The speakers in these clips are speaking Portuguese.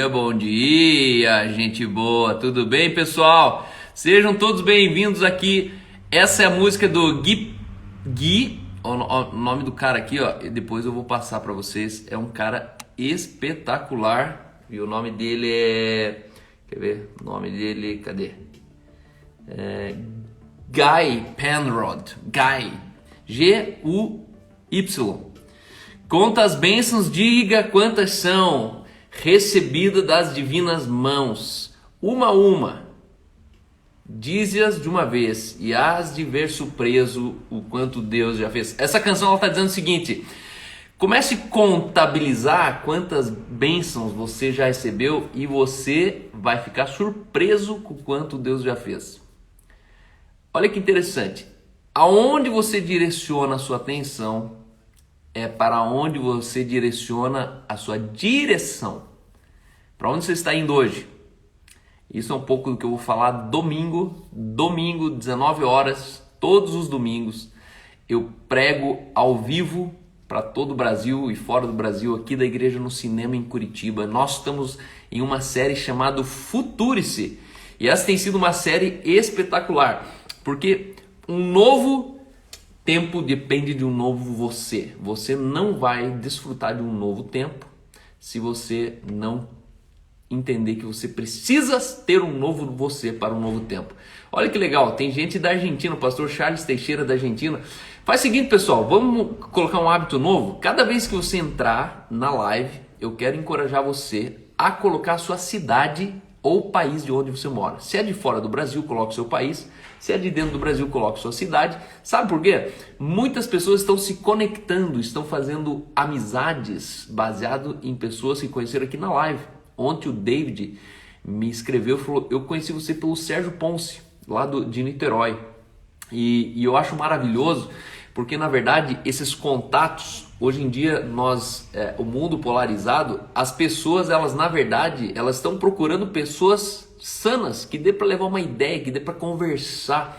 bom dia, gente boa, tudo bem, pessoal? Sejam todos bem-vindos aqui. Essa é a música do Gui, o nome do cara aqui, ó, e depois eu vou passar para vocês. É um cara espetacular e o nome dele é... Quer ver? O nome dele, cadê? Guy Penrod, Guy, G-U-Y. Conta as bênçãos, diga quantas são, recebida das divinas mãos, uma a uma, dize-as de uma vez, e hás de ver surpreso o quanto Deus já fez. Essa canção está dizendo o seguinte: comece a contabilizar quantas bênçãos você já recebeu e você vai ficar surpreso com o quanto Deus já fez. Olha que interessante, aonde você direciona a sua atenção é para onde você direciona a sua direção. Para onde você está indo hoje? Isso é um pouco do que eu vou falar domingo, 19 horas, todos os domingos. Eu prego ao vivo para todo o Brasil e fora do Brasil, aqui da Igreja no Cinema em Curitiba. Nós estamos em uma série chamada Futurice. E essa tem sido uma série espetacular, porque um novo tempo depende de um novo você. Você não vai desfrutar de um novo tempo se você não entender que você precisa ter um novo você para um novo tempo. Olha que legal, tem gente da Argentina, o pastor Charles Teixeira da Argentina. Faz o seguinte, pessoal, vamos colocar um hábito novo. Cada vez que você entrar na live, eu quero encorajar você a colocar a sua cidade ou país de onde você mora. Se é de fora do Brasil, coloque o seu país. Se é de dentro do Brasil, coloque sua cidade. Sabe por quê? Muitas pessoas estão se conectando, estão fazendo amizades baseado em pessoas que conheceram aqui na live. Ontem o David me escreveu e falou: eu conheci você pelo Sérgio Ponce, lá de Niterói. E eu acho maravilhoso, porque na verdade esses contatos, hoje em dia o mundo polarizado, as pessoas, elas na verdade, elas estão procurando pessoas sanas, que dê para levar uma ideia, que dê para conversar.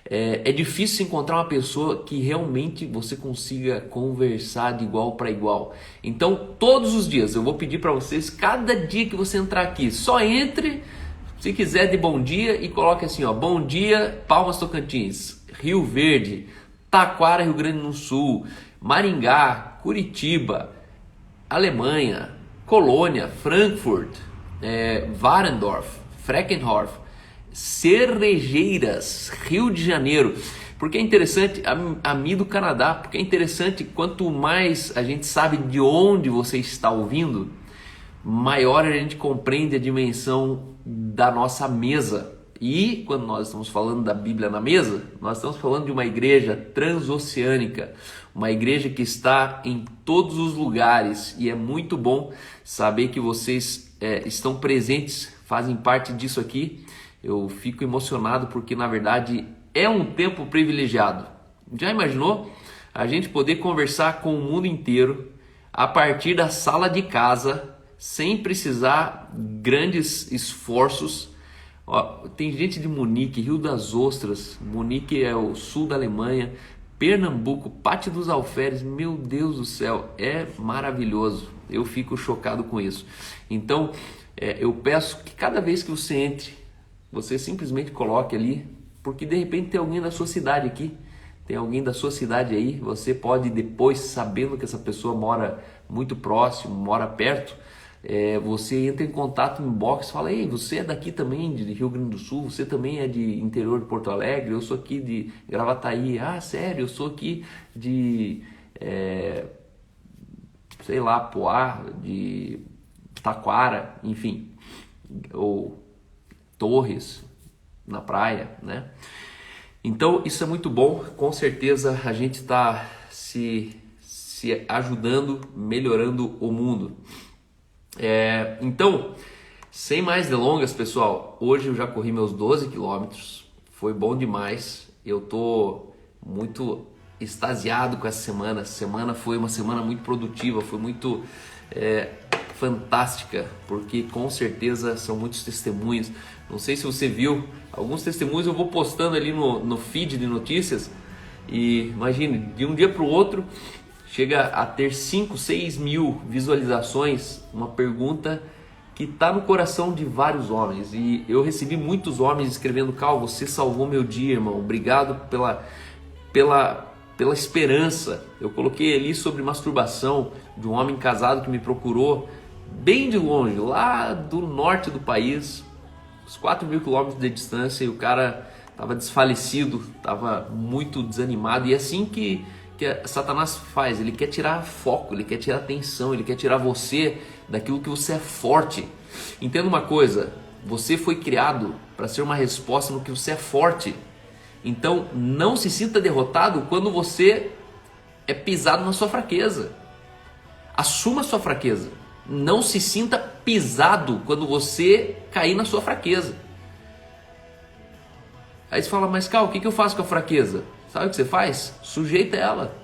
É difícil encontrar uma pessoa que realmente você consiga conversar de igual para igual. Então, todos os dias, eu vou pedir para vocês, cada dia que você entrar aqui, só entre, se quiser, de bom dia e coloque assim, ó: bom dia, Palmas Tocantins, Rio Verde, Taquara, Rio Grande do Sul, Maringá, Curitiba, Alemanha, Colônia, Frankfurt, Warendorf, Freckenhof, Cerejeiras, Rio de Janeiro. Porque é interessante, a do Canadá, porque é interessante, quanto mais a gente sabe de onde você está ouvindo, maior a gente compreende a dimensão da nossa mesa. E quando nós estamos falando da Bíblia na mesa, nós estamos falando de uma igreja transoceânica, uma igreja que está em todos os lugares, e é muito bom saber que vocês estão presentes, fazem parte disso aqui. Eu fico emocionado porque na verdade é um tempo privilegiado. Já imaginou a gente poder conversar com o mundo inteiro a partir da sala de casa, sem precisar grandes esforços? Ó, tem gente de Munique, Rio das Ostras, Munique é o sul da Alemanha, Pernambuco, Pátio dos Alferes. Meu Deus do céu, é maravilhoso. Eu fico chocado com isso. Então, eu peço que cada vez que você entre, você simplesmente coloque ali, porque de repente tem alguém da sua cidade aqui, tem alguém da sua cidade aí, você pode depois, sabendo que essa pessoa mora muito próximo, mora perto, você entra em contato no inbox e fala: ei, você é daqui também, de Rio Grande do Sul, você também é de interior de Porto Alegre, eu sou aqui de Gravataí. Ah, sério, eu sou aqui de, sei lá, Poá, de Taquara, enfim, ou Torres, na praia, né? Então isso é muito bom, com certeza a gente está se ajudando, melhorando o mundo. Então, sem mais delongas, pessoal, hoje eu já corri meus 12 quilômetros, foi bom demais, eu tô muito extasiado com essa semana. Essa semana foi uma semana muito produtiva, foi muito fantástica, porque com certeza são muitos testemunhos. Não sei se você viu, alguns testemunhos eu vou postando ali no feed de notícias, e imagine, de um dia para o outro chega a ter 5, 6 mil visualizações, uma pergunta que está no coração de vários homens. E eu recebi muitos homens escrevendo: Cal, você salvou meu dia, irmão. Obrigado pela esperança. Eu coloquei ali sobre masturbação de um homem casado que me procurou bem de longe, lá do norte do país, uns 4.000 quilômetros de distância, e o cara estava desfalecido, estava muito desanimado. E é assim que Satanás faz. Ele quer tirar foco, ele quer tirar atenção, ele quer tirar você daquilo que você é forte. Entenda uma coisa: você foi criado para ser uma resposta no que você é forte. Então não se sinta derrotado quando você é pisado na sua fraqueza. Assuma a sua fraqueza. Não se sinta pisado quando você cair na sua fraqueza. Aí você fala: mas Cal, o que eu faço com a fraqueza? Sabe o que você faz? Sujeita ela.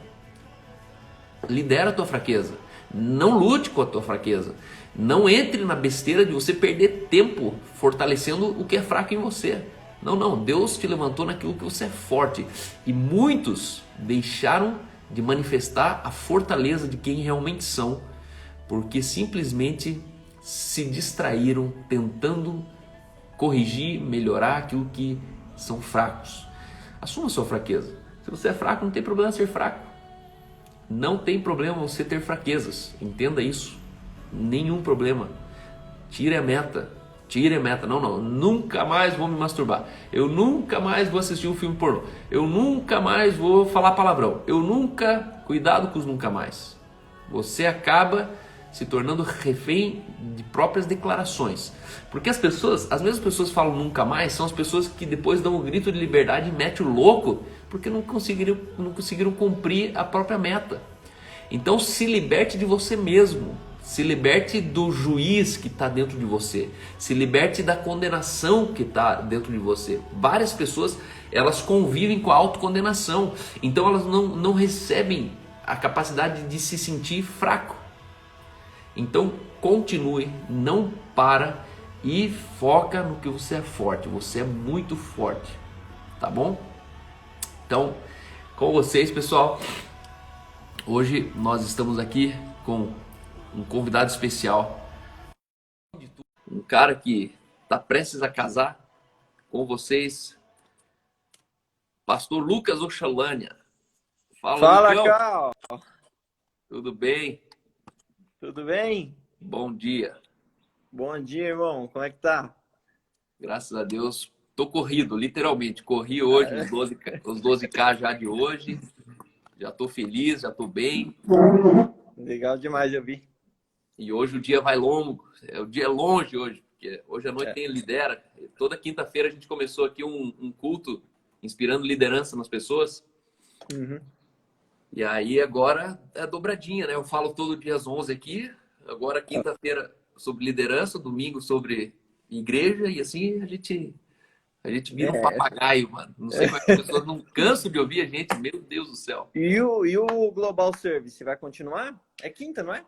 Lidera a tua fraqueza. Não lute com a tua fraqueza. Não entre na besteira de você perder tempo fortalecendo o que é fraco em você. Não, não. Deus te levantou naquilo que você é forte. E muitos deixaram de manifestar a fortaleza de quem realmente são, porque simplesmente se distraíram tentando corrigir, melhorar aquilo que são fracos. Assuma a sua fraqueza. Se você é fraco, não tem problema ser fraco. Não tem problema você ter fraquezas. Entenda isso. Nenhum problema. Tire a meta. Tire a meta. Não, não. Nunca mais vou me masturbar. Eu nunca mais vou assistir um filme pornô. Eu nunca mais vou falar palavrão. Eu nunca... Cuidado com os nunca mais. Você acaba se tornando refém de próprias declarações. Porque as mesmas pessoas que falam nunca mais, são as pessoas que depois dão um grito de liberdade e metem o louco, porque não conseguiram cumprir a própria meta. Então se liberte de você mesmo. Se liberte do juiz que está dentro de você. Se liberte da condenação que está dentro de você. Várias pessoas, elas convivem com a autocondenação. Então elas não recebem a capacidade de se sentir fraco. Então continue, não para e foca no que você é forte. Você é muito forte, tá bom? Então, com vocês, pessoal, hoje nós estamos aqui com um convidado especial, um cara que está prestes a casar com vocês, Pastor Lucas Ochalânia. Fala, Lucão. Cal. Tudo bem? Tudo bem? Bom dia. Bom dia, irmão. Como é que tá? Graças a Deus. Tô corrido, literalmente. Corri hoje os 12K já de hoje. Já tô feliz, já tô bem. Legal demais, eu vi. E hoje o dia vai longo. O dia é longe hoje, porque hoje à noite tem Lidera. Toda quinta-feira a gente começou aqui um culto inspirando liderança nas pessoas. Uhum. E aí agora é dobradinha, né? Eu falo todo dia às 11 aqui. Agora quinta-feira sobre liderança, domingo sobre igreja. E assim a gente vira um papagaio, mano. Não sei como é que as pessoas não cansam de ouvir a gente. Meu Deus do céu. E o Global Service vai continuar? É quinta, não é?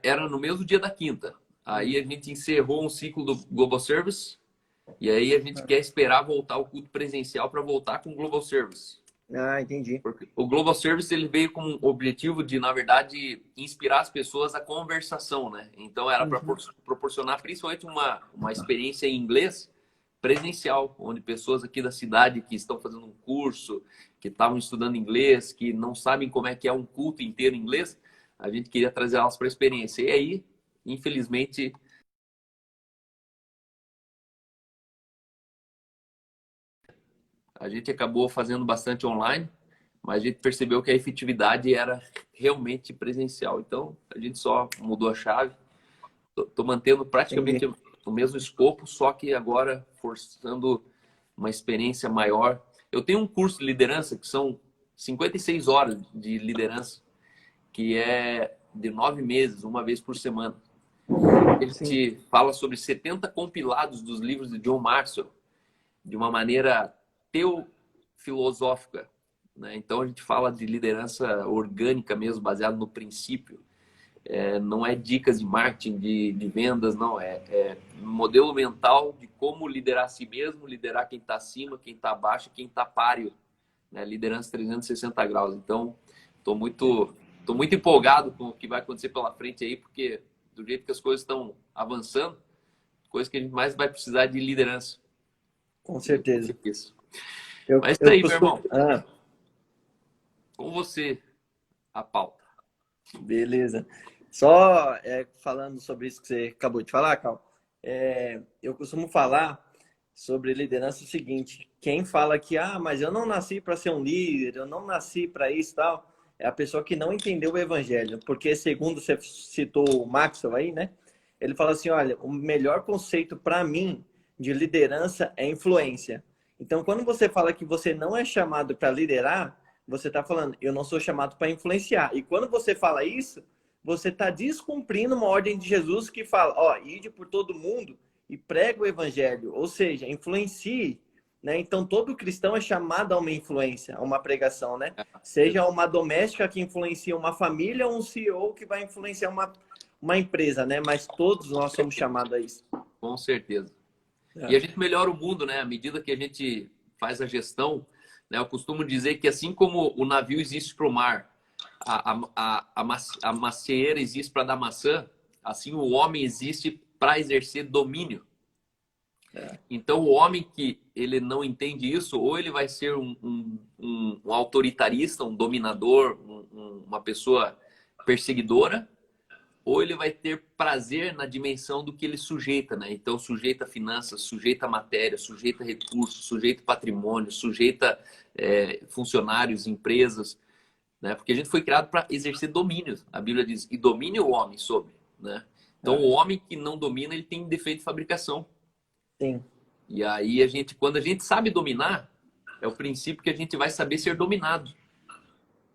Era no mesmo dia da quinta. Aí a gente encerrou um ciclo do Global Service. E aí a gente quer esperar voltar o culto presencial para voltar com o Global Service. Ah, entendi. Porque o Global Service ele veio com o objetivo de, na verdade, inspirar as pessoas à conversação, né? Então era para proporcionar principalmente uma experiência em inglês presencial, onde pessoas aqui da cidade que estão fazendo um curso, que estavam estudando inglês, que não sabem como é que é um culto inteiro em inglês, a gente queria trazer elas para a experiência. E aí, infelizmente, a gente acabou fazendo bastante online, mas a gente percebeu que a efetividade era realmente presencial. Então, a gente só mudou a chave. Estou mantendo praticamente o mesmo escopo, só que agora forçando uma experiência maior. Eu tenho um curso de liderança que são 56 horas de liderança, que é de 9 meses, uma vez por semana. A gente fala sobre 70 compilados dos livros de John Maxwell, de uma maneira teofilosófica, né? Então a gente fala de liderança orgânica mesmo, baseado no princípio. Não é dicas de marketing, de vendas, não. É modelo mental de como liderar a si mesmo, liderar quem está acima, quem está abaixo, quem está páreo, né? Liderança 360 graus. Então, estou muito empolgado com o que vai acontecer pela frente aí, porque do jeito que as coisas estão avançando, coisa que a gente mais vai precisar de liderança. Com certeza. Isso. Eu, Mas isso eu aí, meu costumo... irmão. Ah, Com você, a pauta. beleza. Só falando sobre isso que você acabou de falar, Cal, eu costumo falar sobre liderança o seguinte: quem fala que, mas eu não nasci para ser um líder, eu não nasci para isso e tal, é a pessoa que não entendeu o evangelho. Porque, segundo você citou o Maxwell aí, né? Ele fala assim: olha, o melhor conceito para mim de liderança é influência. Então, quando você fala que você não é chamado para liderar, você está falando, eu não sou chamado para influenciar. E quando você fala isso, você está descumprindo uma ordem de Jesus que fala, ide por todo mundo e prega o evangelho. Ou seja, influencie. Né? Então, todo cristão é chamado a uma influência, a uma pregação. Né? Seja uma doméstica que influencia uma família ou um CEO que vai influenciar uma empresa. Né? Mas todos nós somos chamados a isso. Com certeza. E a gente melhora o mundo, né? À medida que a gente faz a gestão, né? Eu costumo dizer que assim como o navio existe para o mar, a macieira existe para dar maçã, assim o homem existe para exercer domínio. Então o homem que ele não entende isso, ou ele vai ser um autoritarista, um dominador, uma pessoa perseguidora, ou ele vai ter prazer na dimensão do que ele sujeita, né? Então, sujeita finanças, sujeita matéria, sujeita recursos, sujeita patrimônio, sujeita funcionários, empresas, né? Porque a gente foi criado para exercer domínio. A Bíblia diz, e domine o homem sobre, né? Então, o homem que não domina, ele tem defeito de fabricação. Sim. E aí, quando a gente sabe dominar, é o princípio que a gente vai saber ser dominado.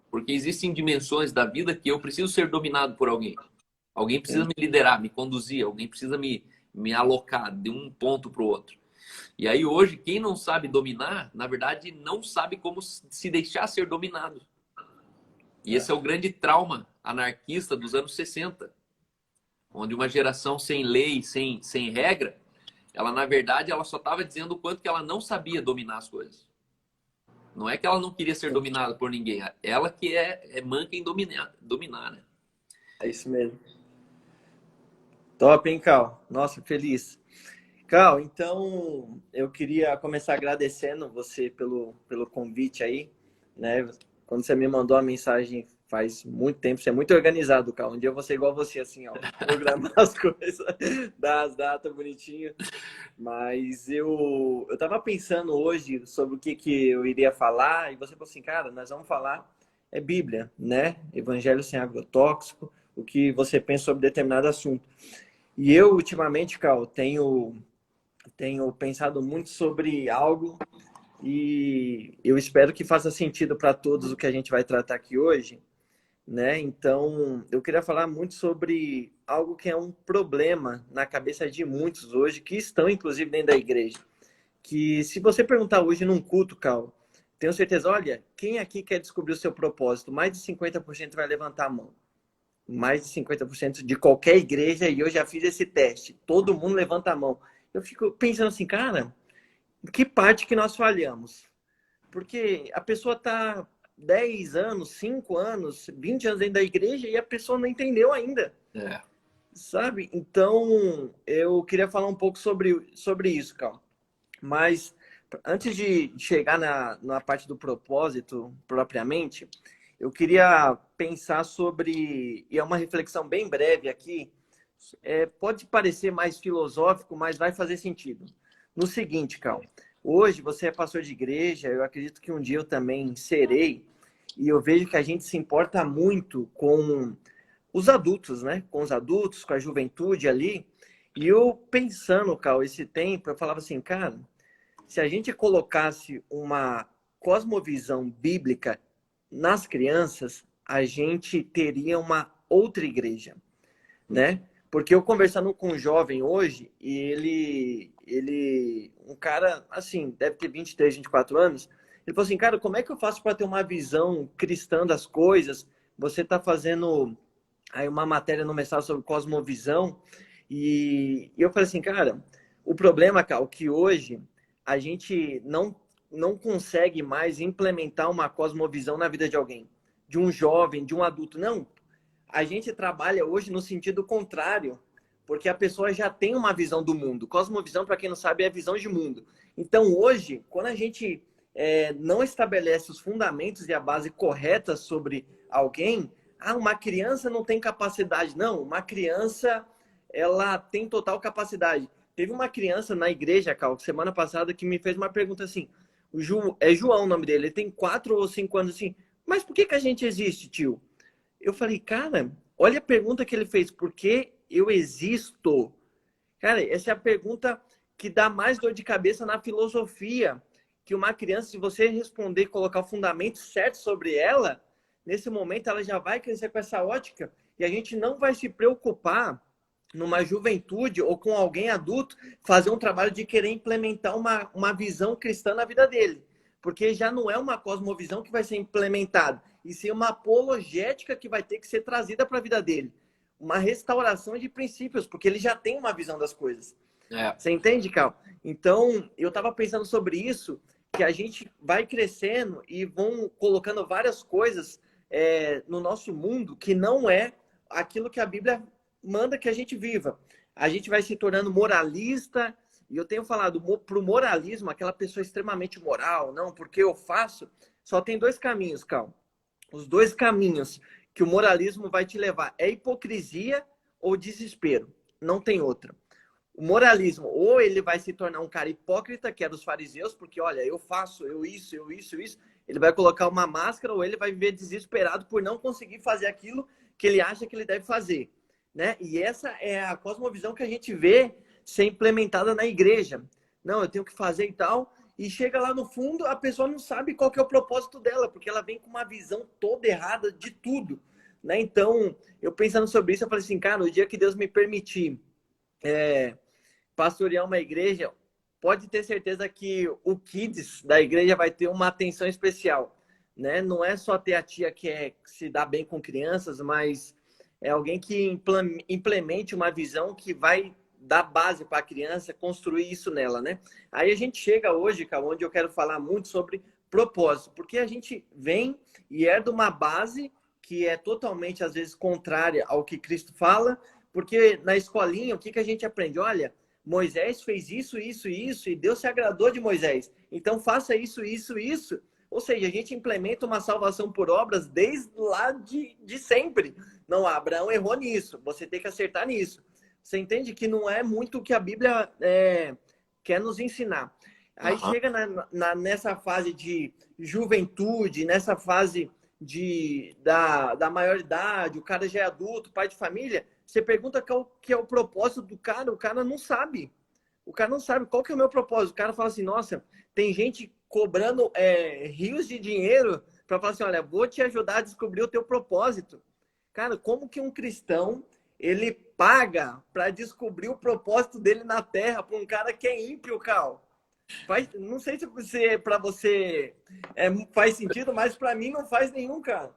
Porque existem dimensões da vida que eu preciso ser dominado por alguém. Alguém precisa me liderar, me conduzir, alguém precisa me alocar de um ponto para o outro. E aí hoje, quem não sabe dominar, na verdade, não sabe como se deixar ser dominado. E esse é o grande trauma anarquista dos anos 60, onde uma geração sem lei, sem regra, ela na verdade ela só estava dizendo o quanto que ela não sabia dominar as coisas. Não é que ela não queria ser dominada por ninguém, ela que é manca em dominar, né? É isso mesmo. Top, hein, Cal? Nossa, feliz. Cal, então eu queria começar agradecendo você pelo convite aí, né? Quando você me mandou a mensagem faz muito tempo, você é muito organizado, Cal. Um dia eu vou ser igual você, assim, ó, programar as coisas, dar as datas bonitinho. Mas eu tava pensando hoje sobre o que eu iria falar e você falou assim, cara, nós vamos falar Bíblia, né? Evangelho sem agrotóxico, o que você pensa sobre determinado assunto. E eu, ultimamente, Cal, tenho pensado muito sobre algo e eu espero que faça sentido para todos o que a gente vai tratar aqui hoje, né? Então, eu queria falar muito sobre algo que é um problema na cabeça de muitos hoje, que estão, inclusive, dentro da igreja. Que se você perguntar hoje num culto, Cal, tenho certeza, olha, quem aqui quer descobrir o seu propósito? Mais de 50% vai levantar a mão. Mais de 50% de qualquer igreja, e eu já fiz esse teste. Todo mundo levanta a mão. Eu fico pensando assim, cara, que parte que nós falhamos? Porque a pessoa está 10 anos, 5 anos, 20 anos dentro da igreja e a pessoa não entendeu ainda. Sabe? Então, eu queria falar um pouco sobre isso, Cal. Mas, antes de chegar na parte do propósito, propriamente, eu queria pensar sobre, e é uma reflexão bem breve aqui, pode parecer mais filosófico, mas vai fazer sentido. No seguinte, Cal, hoje você é pastor de igreja, eu acredito que um dia eu também serei, e eu vejo que a gente se importa muito com os adultos, né? Com os adultos, com a juventude ali. E eu pensando, Cal, esse tempo, eu falava assim, cara, se a gente colocasse uma cosmovisão bíblica nas crianças, a gente teria uma outra igreja, né? Porque eu conversando com um jovem hoje, e um cara, assim, deve ter 23, 24 anos, ele falou assim, cara, como é que eu faço para ter uma visão cristã das coisas? Você está fazendo aí uma matéria no mestrado sobre cosmovisão, e eu falei assim, cara, o problema, Cal, que hoje a gente não consegue mais implementar uma cosmovisão na vida de alguém, de um jovem, de um adulto. Não, a gente trabalha hoje no sentido contrário, porque a pessoa já tem uma visão do mundo. Cosmovisão, para quem não sabe, é a visão de mundo. Então, hoje, quando a gente não estabelece os fundamentos e a base correta sobre alguém, uma criança não tem capacidade. Não, uma criança, ela tem total capacidade. Teve uma criança na igreja, Cal, semana passada, que me fez uma pergunta assim, é João o nome dele, ele tem 4 ou 5 anos assim, mas por que que a gente existe, tio? Eu falei, cara, olha a pergunta que ele fez, por que eu existo? Cara, essa é a pergunta que dá mais dor de cabeça na filosofia, que uma criança, se você responder e colocar o fundamento certo sobre ela, nesse momento ela já vai crescer com essa ótica e a gente não vai se preocupar numa juventude ou com alguém adulto fazer um trabalho de querer implementar uma visão cristã na vida dele. Porque já não é uma cosmovisão que vai ser implementada, e sim uma apologética que vai ter que ser trazida para a vida dele. Uma restauração de princípios, porque ele já tem uma visão das coisas. É. Você entende, Cal? Então, eu estava pensando sobre isso, que a gente vai crescendo e vão colocando várias coisas no nosso mundo que não é aquilo que a Bíblia manda que a gente viva. A gente vai se tornando moralista, e eu tenho falado para o moralismo, aquela pessoa extremamente moral, não, porque eu faço, só tem 2 caminhos, Cal. Os 2 caminhos que o moralismo vai te levar é hipocrisia ou desespero. Não tem outra. O moralismo, ou ele vai se tornar um cara hipócrita, que é dos fariseus, porque, olha, eu faço, eu isso. Ele vai colocar uma máscara, ou ele vai viver desesperado por não conseguir fazer aquilo que ele acha que ele deve fazer, né? E essa é a cosmovisão que a gente vê ser implementada na igreja. Não, eu tenho que fazer e tal. E chega lá no fundo, a pessoa não sabe qual que é o propósito dela, porque ela vem com uma visão toda errada de tudo, né? Então, eu pensando sobre isso, eu falei assim, cara, o dia que Deus me permitir pastorear uma igreja, pode ter certeza que o Kids da igreja vai ter uma atenção especial, né? Não é só ter a tia que se dá bem com crianças, mas é alguém que implemente uma visão que vai dar base para a criança, construir isso nela, né? Aí a gente chega hoje, cara, onde eu quero falar muito sobre propósito, porque a gente vem e herda uma base que é totalmente, às vezes, contrária ao que Cristo fala, porque na escolinha, o que a gente aprende? Olha, Moisés fez isso, isso, isso, e Deus se agradou de Moisés. Então faça isso, isso, isso. Ou seja, a gente implementa uma salvação por obras desde lá de sempre. Não, Abraão errou nisso, você tem que acertar nisso. Você entende que não é muito o que a Bíblia quer nos ensinar. Aí chega nessa fase de juventude, nessa fase da maioridade, o cara já é adulto, pai de família, você pergunta qual que é o propósito do cara, o cara não sabe. O cara não sabe qual que é o meu propósito. O cara fala assim, nossa, tem gente cobrando rios de dinheiro para falar assim, olha, vou te ajudar a descobrir o teu propósito. Cara, como que um cristão, ele paga para descobrir o propósito dele na Terra para um cara que é ímpio, Cal? Não sei se para você faz sentido, mas para mim não faz nenhum, cara.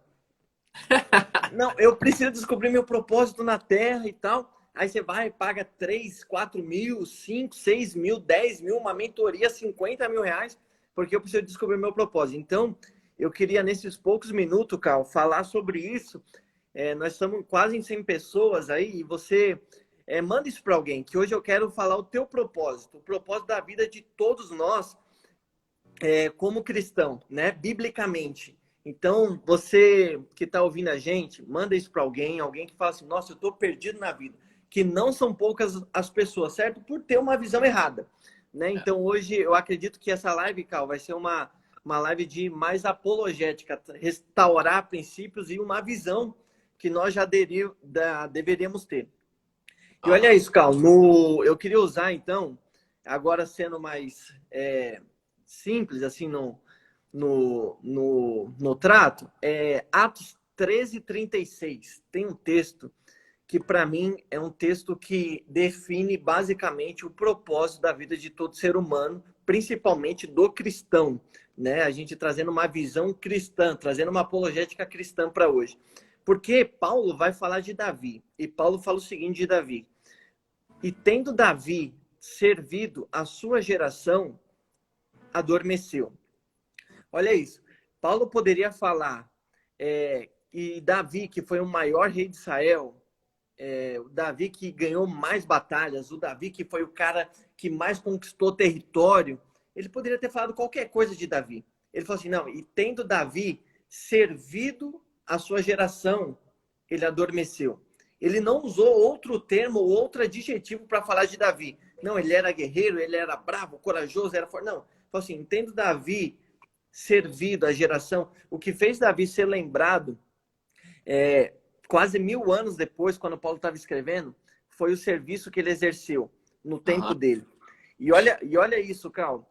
Não, eu preciso descobrir meu propósito na Terra e tal. Aí você vai, paga 3, 4 mil, 5, 6 mil, 10 mil, uma mentoria, 50 mil reais, porque eu preciso descobrir meu propósito. Então, eu queria, nesses poucos minutos, Cal, falar sobre isso. Nós estamos quase em 100 pessoas aí, e você manda isso para alguém, que hoje eu quero falar o teu propósito, o propósito da vida de todos nós, como cristão, né? Biblicamente. Então, você que está ouvindo a gente, manda isso para alguém que fala assim, nossa, eu estou perdido na vida. Que não são poucas as pessoas, certo? Por ter uma visão errada, né? Então, hoje, eu acredito que essa live, Cal, vai ser uma live de mais apologética, restaurar princípios e uma visão que nós já deveríamos ter. E olha isso, Cal, eu queria usar, então, agora sendo mais simples, assim, no trato, Atos 13:36. Tem um texto que, para mim, é um texto que define basicamente o propósito da vida de todo ser humano, principalmente do cristão, né? A gente trazendo uma visão cristã, trazendo uma apologética cristã para hoje. Porque Paulo vai falar de Davi, e Paulo fala o seguinte de Davi: e tendo Davi servido a sua geração, adormeceu. Olha isso. Paulo poderia falar e Davi, que foi o maior rei de Israel, o Davi que ganhou mais batalhas, o Davi que foi o cara que mais conquistou território, ele poderia ter falado qualquer coisa de Davi. Ele falou assim, não, e tendo Davi servido a sua geração, ele adormeceu. Ele não usou outro termo ou outro adjetivo para falar de Davi. Não, ele era guerreiro, ele era bravo, corajoso, era forte. Não, falou assim, tendo Davi servido a geração, o que fez Davi ser lembrado quase 1000 anos depois, quando Paulo estava escrevendo, foi o serviço que ele exerceu no tempo dele. E olha isso, Cal.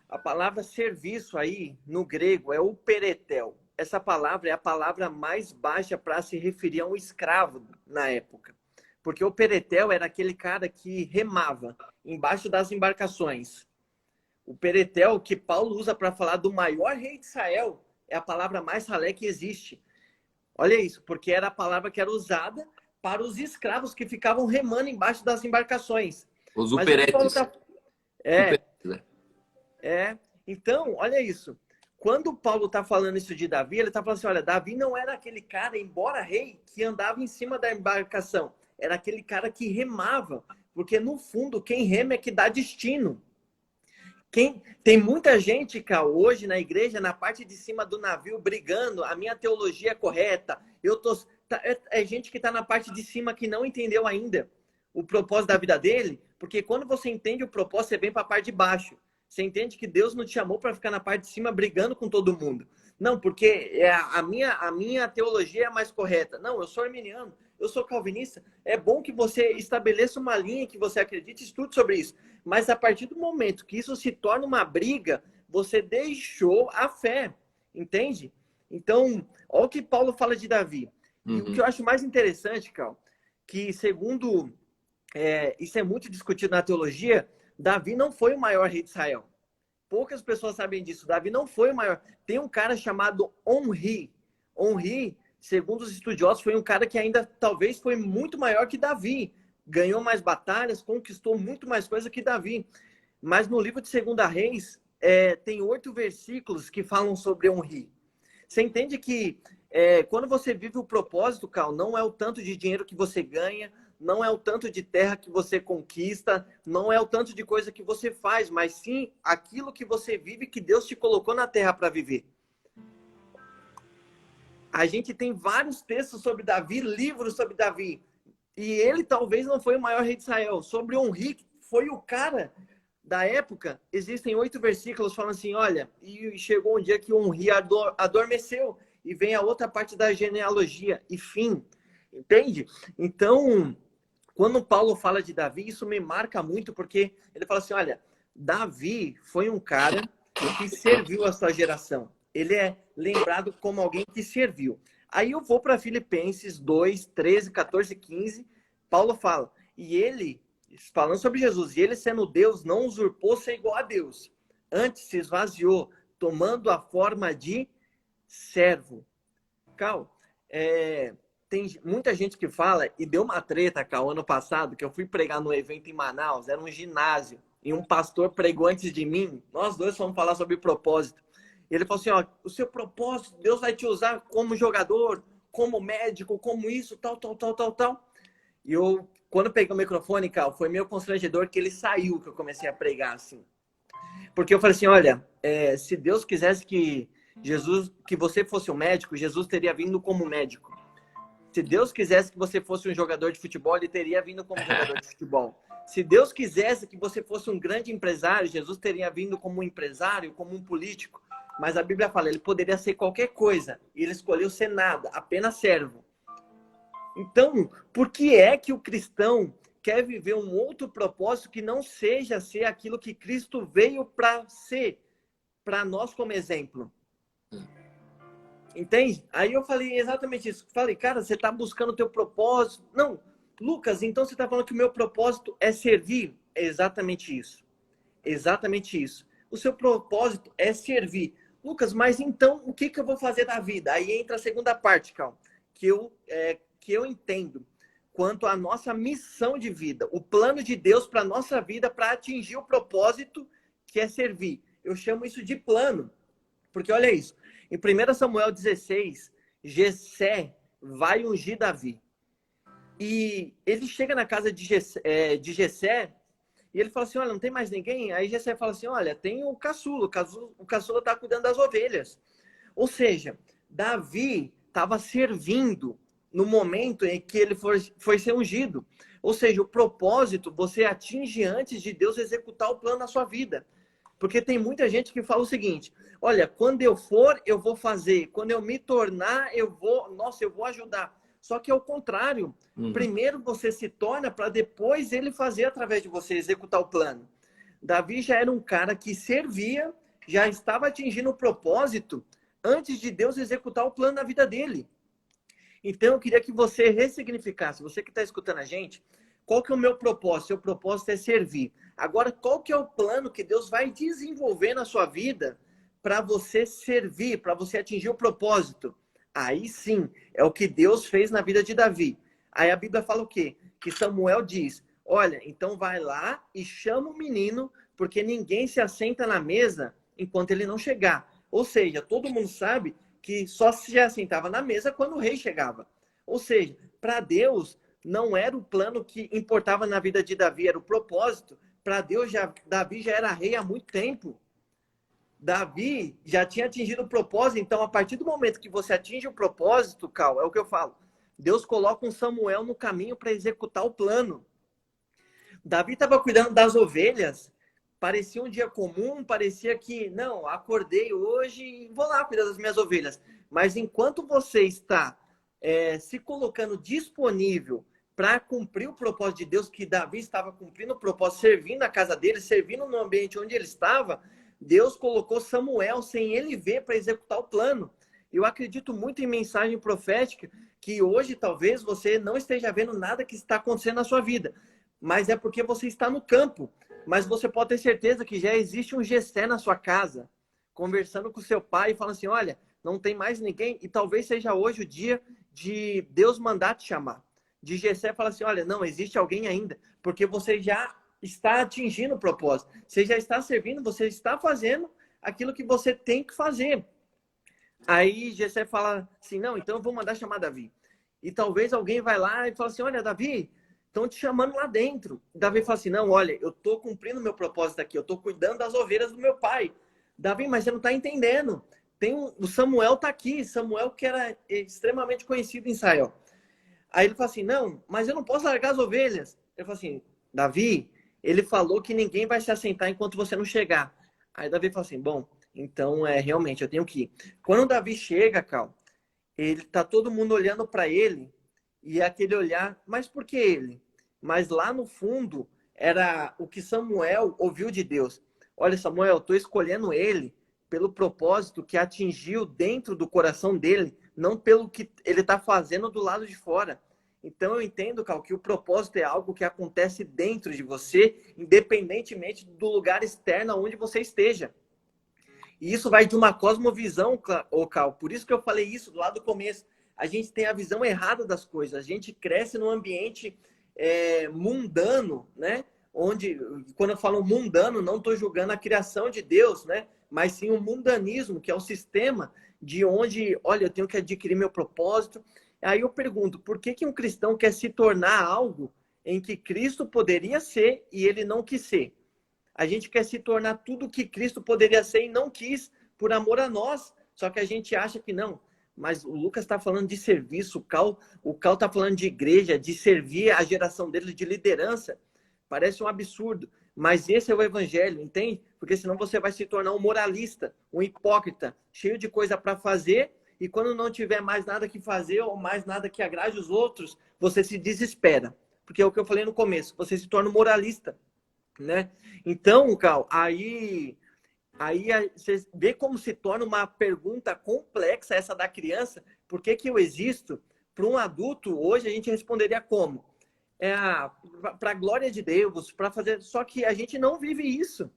A palavra serviço aí, no grego, é o peretel. Essa palavra é a palavra mais baixa para se referir a um escravo na época. Porque o peretel era aquele cara que remava embaixo das embarcações. O peretel que Paulo usa para falar do maior rei de Israel é a palavra mais ralé que existe. Olha isso, porque era a palavra que era usada para os escravos que ficavam remando embaixo das embarcações. Os uperetes. Então, olha isso. Quando Paulo está falando isso de Davi, ele está falando assim, olha, Davi não era aquele cara, embora rei, que andava em cima da embarcação. Era aquele cara que remava. Porque, no fundo, quem rema é que dá destino. Tem muita gente, Cal, hoje na igreja, na parte de cima do navio, brigando, a minha teologia é correta. É gente que está na parte de cima que não entendeu ainda o propósito da vida dele, porque quando você entende o propósito, você vem para a parte de baixo. Você entende que Deus não te chamou para ficar na parte de cima brigando com todo mundo. Não, porque a minha teologia é mais correta. Não, eu sou arminiano, eu sou calvinista. É bom que você estabeleça uma linha que você acredite, estude sobre isso. Mas a partir do momento que isso se torna uma briga, você deixou a fé. Entende? Então, olha o que Paulo fala de Davi. E o que eu acho mais interessante, Cal, que segundo... isso é muito discutido na teologia, Davi não foi o maior rei de Israel. Poucas pessoas sabem disso. Davi não foi o maior. Tem um cara chamado Onri. Onri, segundo os estudiosos, foi um cara que ainda talvez foi muito maior que Davi. Ganhou mais batalhas, conquistou muito mais coisa que Davi. Mas no livro de 2 Reis, tem 8 versículos que falam sobre Onri. Você entende que quando você vive o propósito, Cal, não é o tanto de dinheiro que você ganha, não é o tanto de terra que você conquista, não é o tanto de coisa que você faz, mas sim aquilo que você vive, que Deus te colocou na terra para viver. A gente tem vários textos sobre Davi, livros sobre Davi, e ele talvez não foi o maior rei de Israel. Sobre Onri, foi o cara da época, existem 8 versículos falando assim, olha, e chegou um dia que Onri adormeceu, e vem a outra parte da genealogia, e fim. Entende? Então, quando Paulo fala de Davi, isso me marca muito, porque ele fala assim, olha, Davi foi um cara que serviu a sua geração. Ele é lembrado como alguém que serviu. Aí eu vou para Filipenses 2, 13, 14, 15, Paulo fala, e ele, falando sobre Jesus, e ele sendo Deus, não usurpou ser igual a Deus. Antes se esvaziou, tomando a forma de servo. Cal, tem muita gente que fala, e deu uma treta, Cal, ano passado, que eu fui pregar num evento em Manaus, era um ginásio, e um pastor pregou antes de mim, nós dois fomos falar sobre propósito. E ele falou assim, ó, o seu propósito, Deus vai te usar como jogador, como médico, como isso, tal. E eu, quando peguei o microfone, Cal, foi meio constrangedor que ele saiu, que eu comecei a pregar, assim. Porque eu falei assim, olha, se Deus quisesse que você fosse um médico, Jesus teria vindo como médico. Se Deus quisesse que você fosse um jogador de futebol, ele teria vindo como jogador de futebol. Se Deus quisesse que você fosse um grande empresário, Jesus teria vindo como um empresário, como um político. Mas a Bíblia fala, ele poderia ser qualquer coisa. E ele escolheu ser nada, apenas servo. Então, por que é que o cristão quer viver um outro propósito que não seja ser aquilo que Cristo veio para ser, para nós como exemplo? Entende? Aí eu falei exatamente isso. Falei, cara, você está buscando o teu propósito. Não, Lucas, então você está falando que o meu propósito é servir? É exatamente isso. Exatamente isso. O seu propósito é servir. Lucas, mas então o que eu vou fazer na vida? Aí entra a segunda parte, Cal, que eu entendo quanto à nossa missão de vida, o plano de Deus para a nossa vida para atingir o propósito que é servir. Eu chamo isso de plano, porque olha isso. Em 1 Samuel 16, Jessé vai ungir Davi. E ele chega na casa de Jessé e ele fala assim, olha, não tem mais ninguém? Aí Jessé fala assim, olha, tem o caçula está cuidando das ovelhas. Ou seja, Davi estava servindo no momento em que ele foi ser ungido. Ou seja, o propósito você atinge antes de Deus executar o plano na sua vida. Porque tem muita gente que fala o seguinte, olha, quando eu for, eu vou fazer. Quando eu me tornar, eu vou ajudar. Só que é o contrário. Primeiro você se torna para depois ele fazer através de você, executar o plano. Davi já era um cara que servia, já estava atingindo o propósito antes de Deus executar o plano na vida dele. Então eu queria que você ressignificasse, você que está escutando a gente, qual que é o meu propósito? Seu propósito é servir. Agora, qual que é o plano que Deus vai desenvolver na sua vida para você servir, para você atingir o propósito? Aí sim, é o que Deus fez na vida de Davi. Aí a Bíblia fala o quê? Que Samuel diz, olha, então vai lá e chama o menino, porque ninguém se assenta na mesa enquanto ele não chegar. Ou seja, todo mundo sabe que só se assentava na mesa quando o rei chegava. Ou seja, para Deus não era o plano que importava na vida de Davi, era o propósito. Para Deus, Davi já era rei há muito tempo. Davi já tinha atingido o propósito. Então, a partir do momento que você atinge o propósito, Cal, é o que eu falo. Deus coloca um Samuel no caminho para executar o plano. Davi estava cuidando das ovelhas. Parecia um dia comum, parecia que, não, acordei hoje e vou lá cuidar das minhas ovelhas. Mas enquanto você está se colocando disponível para cumprir o propósito de Deus, que Davi estava cumprindo o propósito, servindo a casa dele, servindo no ambiente onde ele estava, Deus colocou Samuel sem ele ver para executar o plano. Eu acredito muito em mensagem profética, que hoje talvez você não esteja vendo nada que está acontecendo na sua vida, mas é porque você está no campo. Mas você pode ter certeza que já existe um Jessé na sua casa, conversando com seu pai e falando assim, olha, não tem mais ninguém, e talvez seja hoje o dia de Deus mandar te chamar. De Jessé falar assim, olha, não, existe alguém ainda, porque você já está atingindo o propósito. Você já está servindo, você está fazendo aquilo que você tem que fazer. Aí Jessé fala assim, não, então eu vou mandar chamar Davi. E talvez alguém vai lá e fala assim, olha, Davi, estão te chamando lá dentro. Davi fala assim, não, olha, eu estou cumprindo meu propósito aqui, eu estou cuidando das ovelhas do meu pai. Davi, mas você não está entendendo. O Samuel está aqui, Samuel que era extremamente conhecido em Israel. Aí ele fala assim, não, mas eu não posso largar as ovelhas. Ele fala assim, Davi, ele falou que ninguém vai se assentar enquanto você não chegar. Aí Davi fala assim, bom, então realmente eu tenho que ir. Quando Davi chega, Cal, ele tá todo mundo olhando para ele e aquele olhar, mas por que ele? Mas lá no fundo era o que Samuel ouviu de Deus. Olha, Samuel, eu estou escolhendo ele pelo propósito que atingiu dentro do coração dele, não pelo que ele está fazendo do lado de fora. Então eu entendo, Cal, que o propósito é algo que acontece dentro de você, independentemente do lugar externo onde você esteja. E isso vai de uma cosmovisão, Cal. Por isso que eu falei isso lá do começo. A gente tem a visão errada das coisas. A gente cresce num ambiente mundano, né? Onde, quando eu falo mundano, não estou julgando a criação de Deus, né? Mas sim o mundanismo, que é o sistema de onde, olha, eu tenho que adquirir meu propósito. Aí eu pergunto, por que um cristão quer se tornar algo em que Cristo poderia ser e ele não quis ser? A gente quer se tornar tudo o que Cristo poderia ser e não quis por amor a nós. Só que a gente acha que não. Mas o Lucas está falando de serviço, o Cal está falando de igreja, de servir a geração dele, de liderança. Parece um absurdo. Mas esse é o evangelho, entende? Porque senão você vai se tornar um moralista, um hipócrita, cheio de coisa para fazer, e quando não tiver mais nada que fazer ou mais nada que agrade os outros, você se desespera. Porque é o que eu falei no começo, você se torna um moralista, né? Então, Cal, aí você vê como se torna uma pergunta complexa essa da criança. Por que eu existo? Para um adulto, hoje a gente responderia como? Para a glória de Deus, para fazer... Só que a gente não vive isso.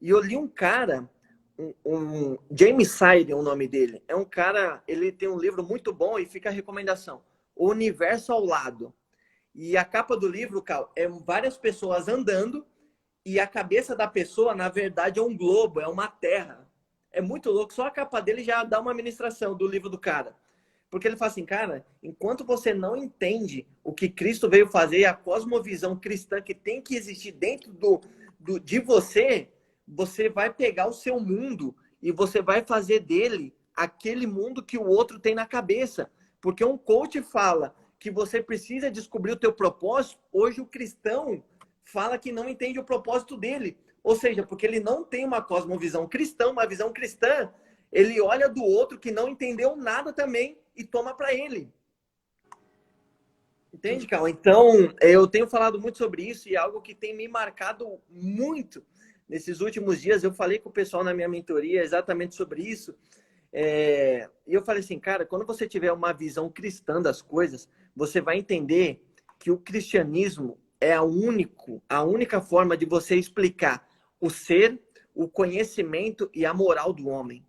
E eu li um cara, James Sire é o nome dele. É um cara, ele tem um livro muito bom e fica a recomendação. O Universo ao Lado. E a capa do livro, Cal, é várias pessoas andando e a cabeça da pessoa, na verdade, é um globo, é uma terra. É muito louco. Só a capa dele já dá uma ministração do livro do cara. Porque ele fala assim, cara, enquanto você não entende o que Cristo veio fazer, a cosmovisão cristã que tem que existir dentro de você, você vai pegar o seu mundo e você vai fazer dele aquele mundo que o outro tem na cabeça. Porque um coach fala que você precisa descobrir o teu propósito, hoje o cristão fala que não entende o propósito dele. Ou seja, porque ele não tem uma cosmovisão cristã, uma visão cristã, ele olha do outro que não entendeu nada também e toma para ele. Entende, Cal? Então, eu tenho falado muito sobre isso e é algo que tem me marcado muito nesses últimos dias. Eu falei com o pessoal na minha mentoria exatamente sobre isso. E eu falei assim, cara, quando você tiver uma visão cristã das coisas, você vai entender que o cristianismo é a única forma de você explicar o ser, o conhecimento e a moral do homem.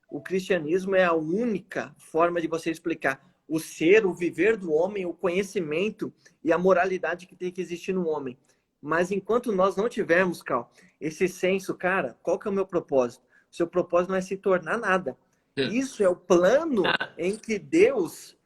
O cristianismo é a única forma de você explicar o ser, o viver do homem, o conhecimento e a moralidade que tem que existir no homem. Mas enquanto nós não tivermos, Cal, esse senso, cara, qual que é o meu propósito? O seu propósito não é se tornar nada. Isso é o plano em que Deus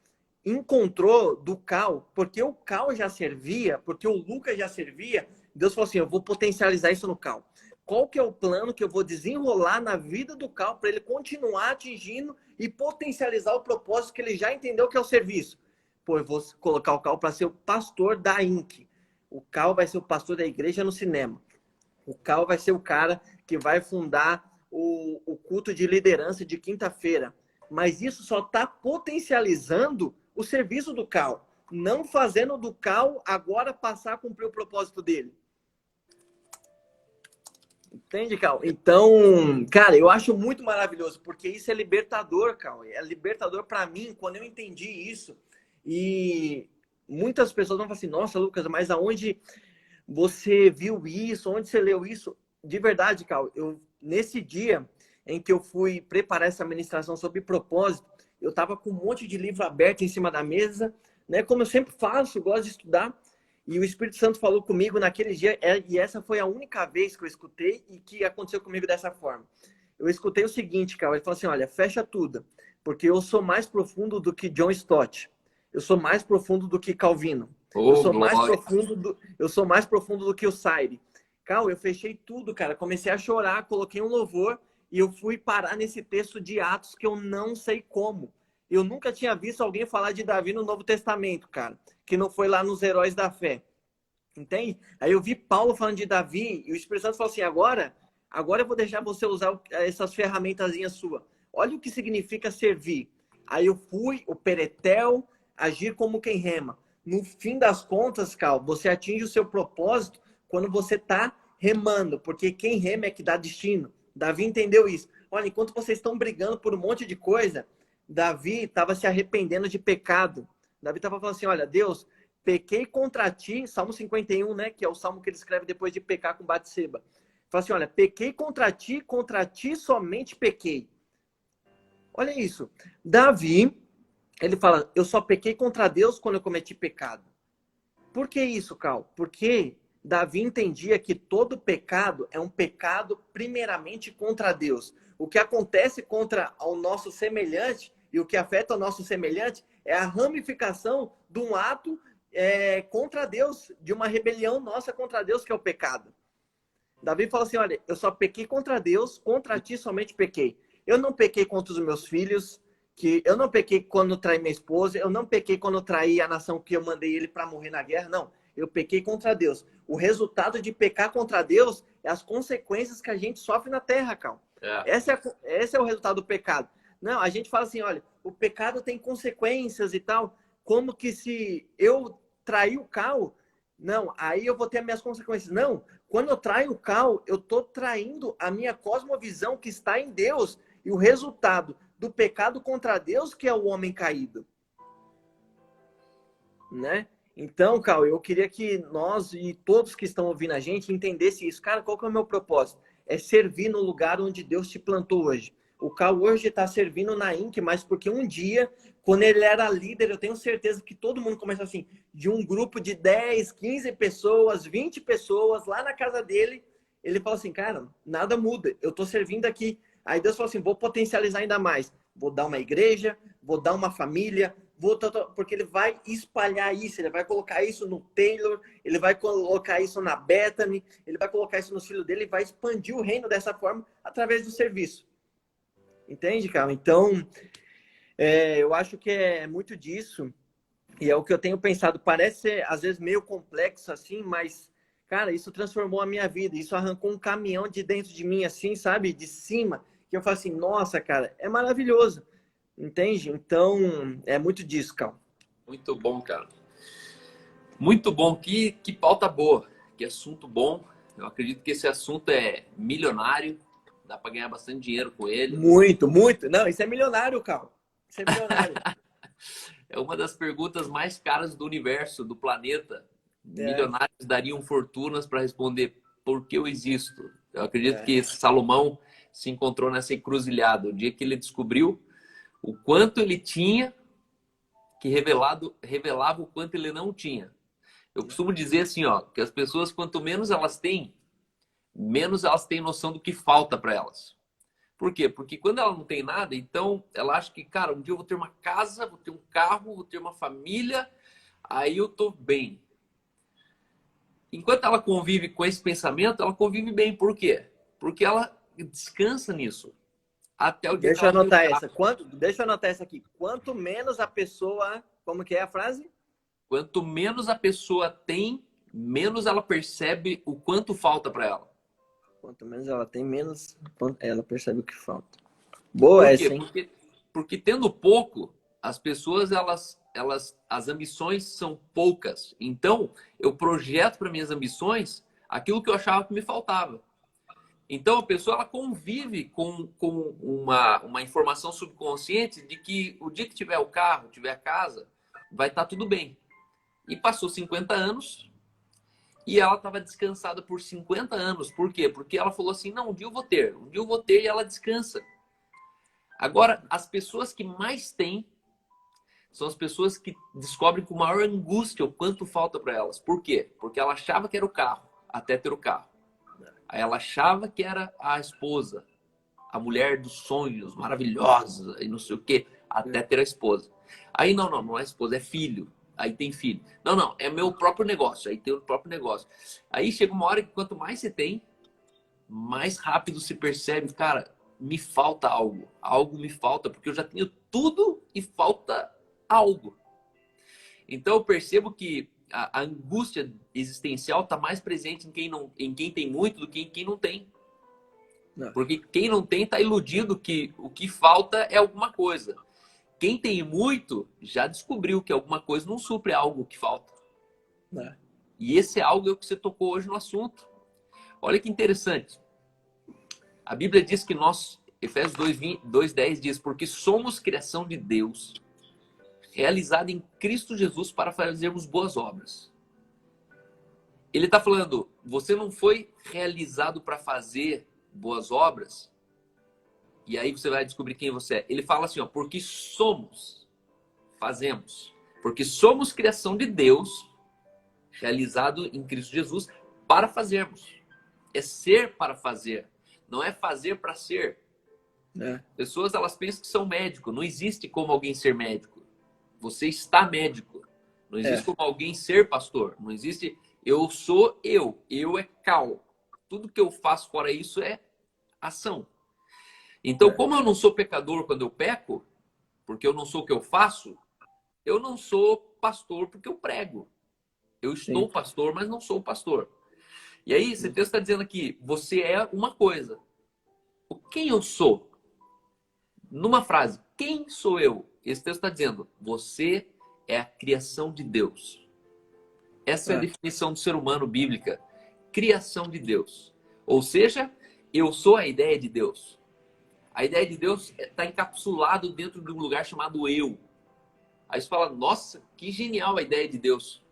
encontrou do Cal, porque o Cal já servia, porque o Lucas já servia. Deus falou assim, eu vou potencializar isso no Cal. Qual que é o plano que eu vou desenrolar na vida do Cal para ele continuar atingindo e potencializar o propósito que ele já entendeu que é o serviço? Pô, eu vou colocar o Cal para ser o pastor da Inc. O Cal vai ser o pastor da igreja no cinema. O Cal vai ser o cara que vai fundar o culto de liderança de quinta-feira. Mas isso só está potencializando o serviço do Cal, não fazendo do Cal agora passar a cumprir o propósito dele. Entende, Cal? Então, cara, eu acho muito maravilhoso, porque isso é libertador, Cal. É libertador para mim quando eu entendi isso. E muitas pessoas vão falar assim, nossa, Lucas, mas aonde você viu isso? Onde você leu isso? De verdade, Cal, nesse dia em que eu fui preparar essa ministração sobre propósito, eu estava com um monte de livro aberto em cima da mesa, né? Como eu sempre faço, gosto de estudar. E o Espírito Santo falou comigo naquele dia, e essa foi a única vez que eu escutei e que aconteceu comigo dessa forma. Eu escutei o seguinte, Cal, ele falou assim, olha, fecha tudo, porque eu sou mais profundo do que John Stott. Eu sou mais profundo do que Calvino. Eu sou mais profundo do que o Saire. Cal, eu fechei tudo, cara. Comecei a chorar, coloquei um louvor e eu fui parar nesse texto de Atos que eu não sei como. Eu nunca tinha visto alguém falar de Davi no Novo Testamento, cara, que não foi lá nos Heróis da Fé. Entende? Aí eu vi Paulo falando de Davi e o Espírito Santo falou assim, agora eu vou deixar você usar essas ferramentazinhas suas. Olha o que significa servir. Aí eu fui, o peretel, agir como quem rema. No fim das contas, Cal, você atinge o seu propósito quando você está remando, porque quem rema é que dá destino. Davi entendeu isso. Olha, enquanto vocês estão brigando por um monte de coisa, Davi estava se arrependendo de pecado. Davi estava falando assim, olha, Deus, pequei contra ti, Salmo 51, né, que é o salmo que ele escreve depois de pecar com Batseba. Fala assim, olha, pequei contra ti somente pequei. Olha isso. Davi, ele fala, eu só pequei contra Deus quando eu cometi pecado. Por que isso, Cal? Porque Davi entendia que todo pecado é um pecado primeiramente contra Deus. O que acontece contra o nosso semelhante e o que afeta o nosso semelhante é a ramificação de um ato contra Deus, de uma rebelião nossa contra Deus, que é o pecado. Davi fala assim, olha, eu só pequei contra Deus, contra ti somente pequei. Eu não pequei contra os meus filhos, eu não pequei quando traí minha esposa, eu não pequei quando traí a nação que eu mandei ele para morrer na guerra, não. Eu pequei contra Deus. O resultado de pecar contra Deus é as consequências que a gente sofre na terra, Cal. Esse é o resultado do pecado. Não, a gente fala assim, olha, o pecado tem consequências e tal, como que se eu trair o Cal, não, aí eu vou ter as minhas consequências. Não, quando eu traio o Cal, eu estou traindo a minha cosmovisão que está em Deus e o resultado do pecado contra Deus que é o homem caído. Né? Então, Cal, eu queria que nós e todos que estão ouvindo a gente entendessem isso. Cara, qual que é o meu propósito? É servir no lugar onde Deus te plantou hoje. O Cal hoje está servindo na Inc, mas porque um dia, quando ele era líder, eu tenho certeza que todo mundo começa assim, de um grupo de 10, 15 pessoas, 20 pessoas, lá na casa dele, ele fala assim, cara, nada muda, eu estou servindo aqui. Aí Deus falou assim, vou potencializar ainda mais. vou dar uma igreja, vou dar uma família, porque ele vai espalhar isso, ele vai colocar isso no Taylor, ele vai colocar isso na Bethany, ele vai colocar isso nos filhos dele e vai expandir o reino dessa forma através do serviço. Entende, cara? Então, eu acho que é muito disso. E é o que eu tenho pensado. Parece ser, às vezes, meio complexo assim, mas, cara, isso transformou a minha vida. Isso arrancou um caminhão de dentro de mim, assim, sabe? De cima. Que eu falo assim, nossa, cara, é maravilhoso. Entende? Então, é muito disso, Cal. Muito bom, cara. Muito bom. Que pauta boa. Que assunto bom. Eu acredito que esse assunto é milionário. Dá para ganhar bastante dinheiro com ele. Muito, muito. Não, isso é milionário, Cal. Isso é milionário. É uma das perguntas mais caras do universo, do planeta. Milionários dariam fortunas para responder por que eu existo. Eu acredito que Salomão se encontrou nessa encruzilhada. O dia que ele descobriu o quanto ele tinha, que revelava o quanto ele não tinha. Eu costumo dizer assim, ó, que as pessoas, quanto menos elas têm noção do que falta para elas. Por quê? Porque quando ela não tem nada, então ela acha que, cara, um dia eu vou ter uma casa, vou ter um carro, vou ter uma família, aí eu tô bem. Enquanto ela convive com esse pensamento, ela convive bem. Por quê? Porque ela descansa nisso. Até o dia Deixa eu anotar essa. Deixa eu anotar essa aqui. Quanto menos a pessoa... Como que é a frase? Quanto menos a pessoa tem, menos ela percebe o quanto falta para ela. Quanto menos ela tem, menos ela percebe o que falta. Boa Por essa, quê? hein? Porque tendo pouco, as pessoas, as ambições são poucas. Então, eu projeto para minhas ambições aquilo que eu achava que me faltava. Então, a pessoa ela convive com uma informação subconsciente de que o dia que tiver o carro, tiver a casa, vai estar tudo bem. E passou 50 anos e ela estava descansada por 50 anos. Por quê? Porque ela falou assim, não, um dia eu vou ter e ela descansa. Agora, as pessoas que mais têm são as pessoas que descobrem com maior angústia o quanto falta para elas. Por quê? Porque ela achava que era o carro, até ter o carro. Aí ela achava que era a esposa, a mulher dos sonhos, maravilhosa e não sei o quê, até ter a esposa. Aí não é esposa, é filho. Aí tem filho. Não, é meu próprio negócio. Aí tem o próprio negócio. Aí chega uma hora que quanto mais você tem, mais rápido se percebe, cara, me falta algo. Algo me falta, porque eu já tenho tudo e falta algo. Então eu percebo que a angústia existencial está mais presente em quem tem muito do que em quem não tem. Não. Porque quem não tem está iludido que o que falta é alguma coisa. Quem tem muito já descobriu que alguma coisa não supre algo que falta. Não. E esse é algo que você tocou hoje no assunto. Olha que interessante. A Bíblia diz que nós, Efésios 2:10 diz, porque somos criação de Deus, realizada em Cristo Jesus para fazermos boas obras. Ele está falando, você não foi realizado para fazer boas obras, e aí você vai descobrir quem você é. Ele fala assim, ó, porque fazemos. Porque somos criação de Deus, realizado em Cristo Jesus, para fazermos. É ser para fazer, não é fazer para ser. Pessoas, elas pensam que são médicos. Não existe como alguém ser médico. Você está médico. Não existe como alguém ser pastor. Não existe eu sou eu. Eu é Cal. Tudo que eu faço fora isso é ação. Então, como eu não sou pecador quando eu peco, porque eu não sou o que eu faço, eu não sou pastor porque eu prego. Eu estou pastor, mas não sou pastor. E aí, esse texto está dizendo aqui, você é uma coisa. Quem eu sou? Numa frase, quem sou eu? Esse texto está dizendo, você é a criação de Deus. Essa é a definição do ser humano bíblica. Criação de Deus. Ou seja, eu sou a ideia de Deus. A ideia de Deus está encapsulado dentro de um lugar chamado eu. Aí você fala, nossa, que genial a ideia de Deus.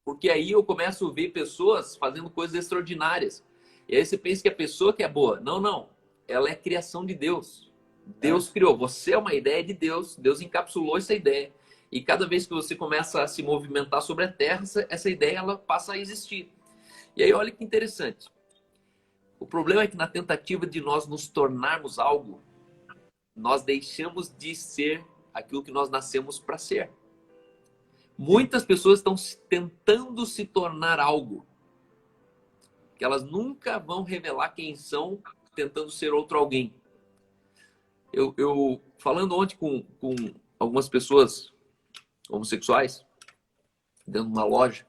Porque aí eu começo a ver pessoas fazendo coisas extraordinárias. E aí você pensa que a pessoa que é boa. Não. Ela é criação de Deus. Deus criou. Você é uma ideia de Deus. Deus encapsulou essa ideia. E cada vez que você começa a se movimentar sobre a Terra, essa ideia ela passa a existir. E aí olha que interessante. O problema é que na tentativa de nós nos tornarmos algo, nós deixamos de ser aquilo que nós nascemos para ser. Muitas pessoas estão tentando se tornar algo que elas nunca vão revelar quem são, tentando ser outro alguém. Eu falando ontem com algumas pessoas homossexuais, dentro de uma loja.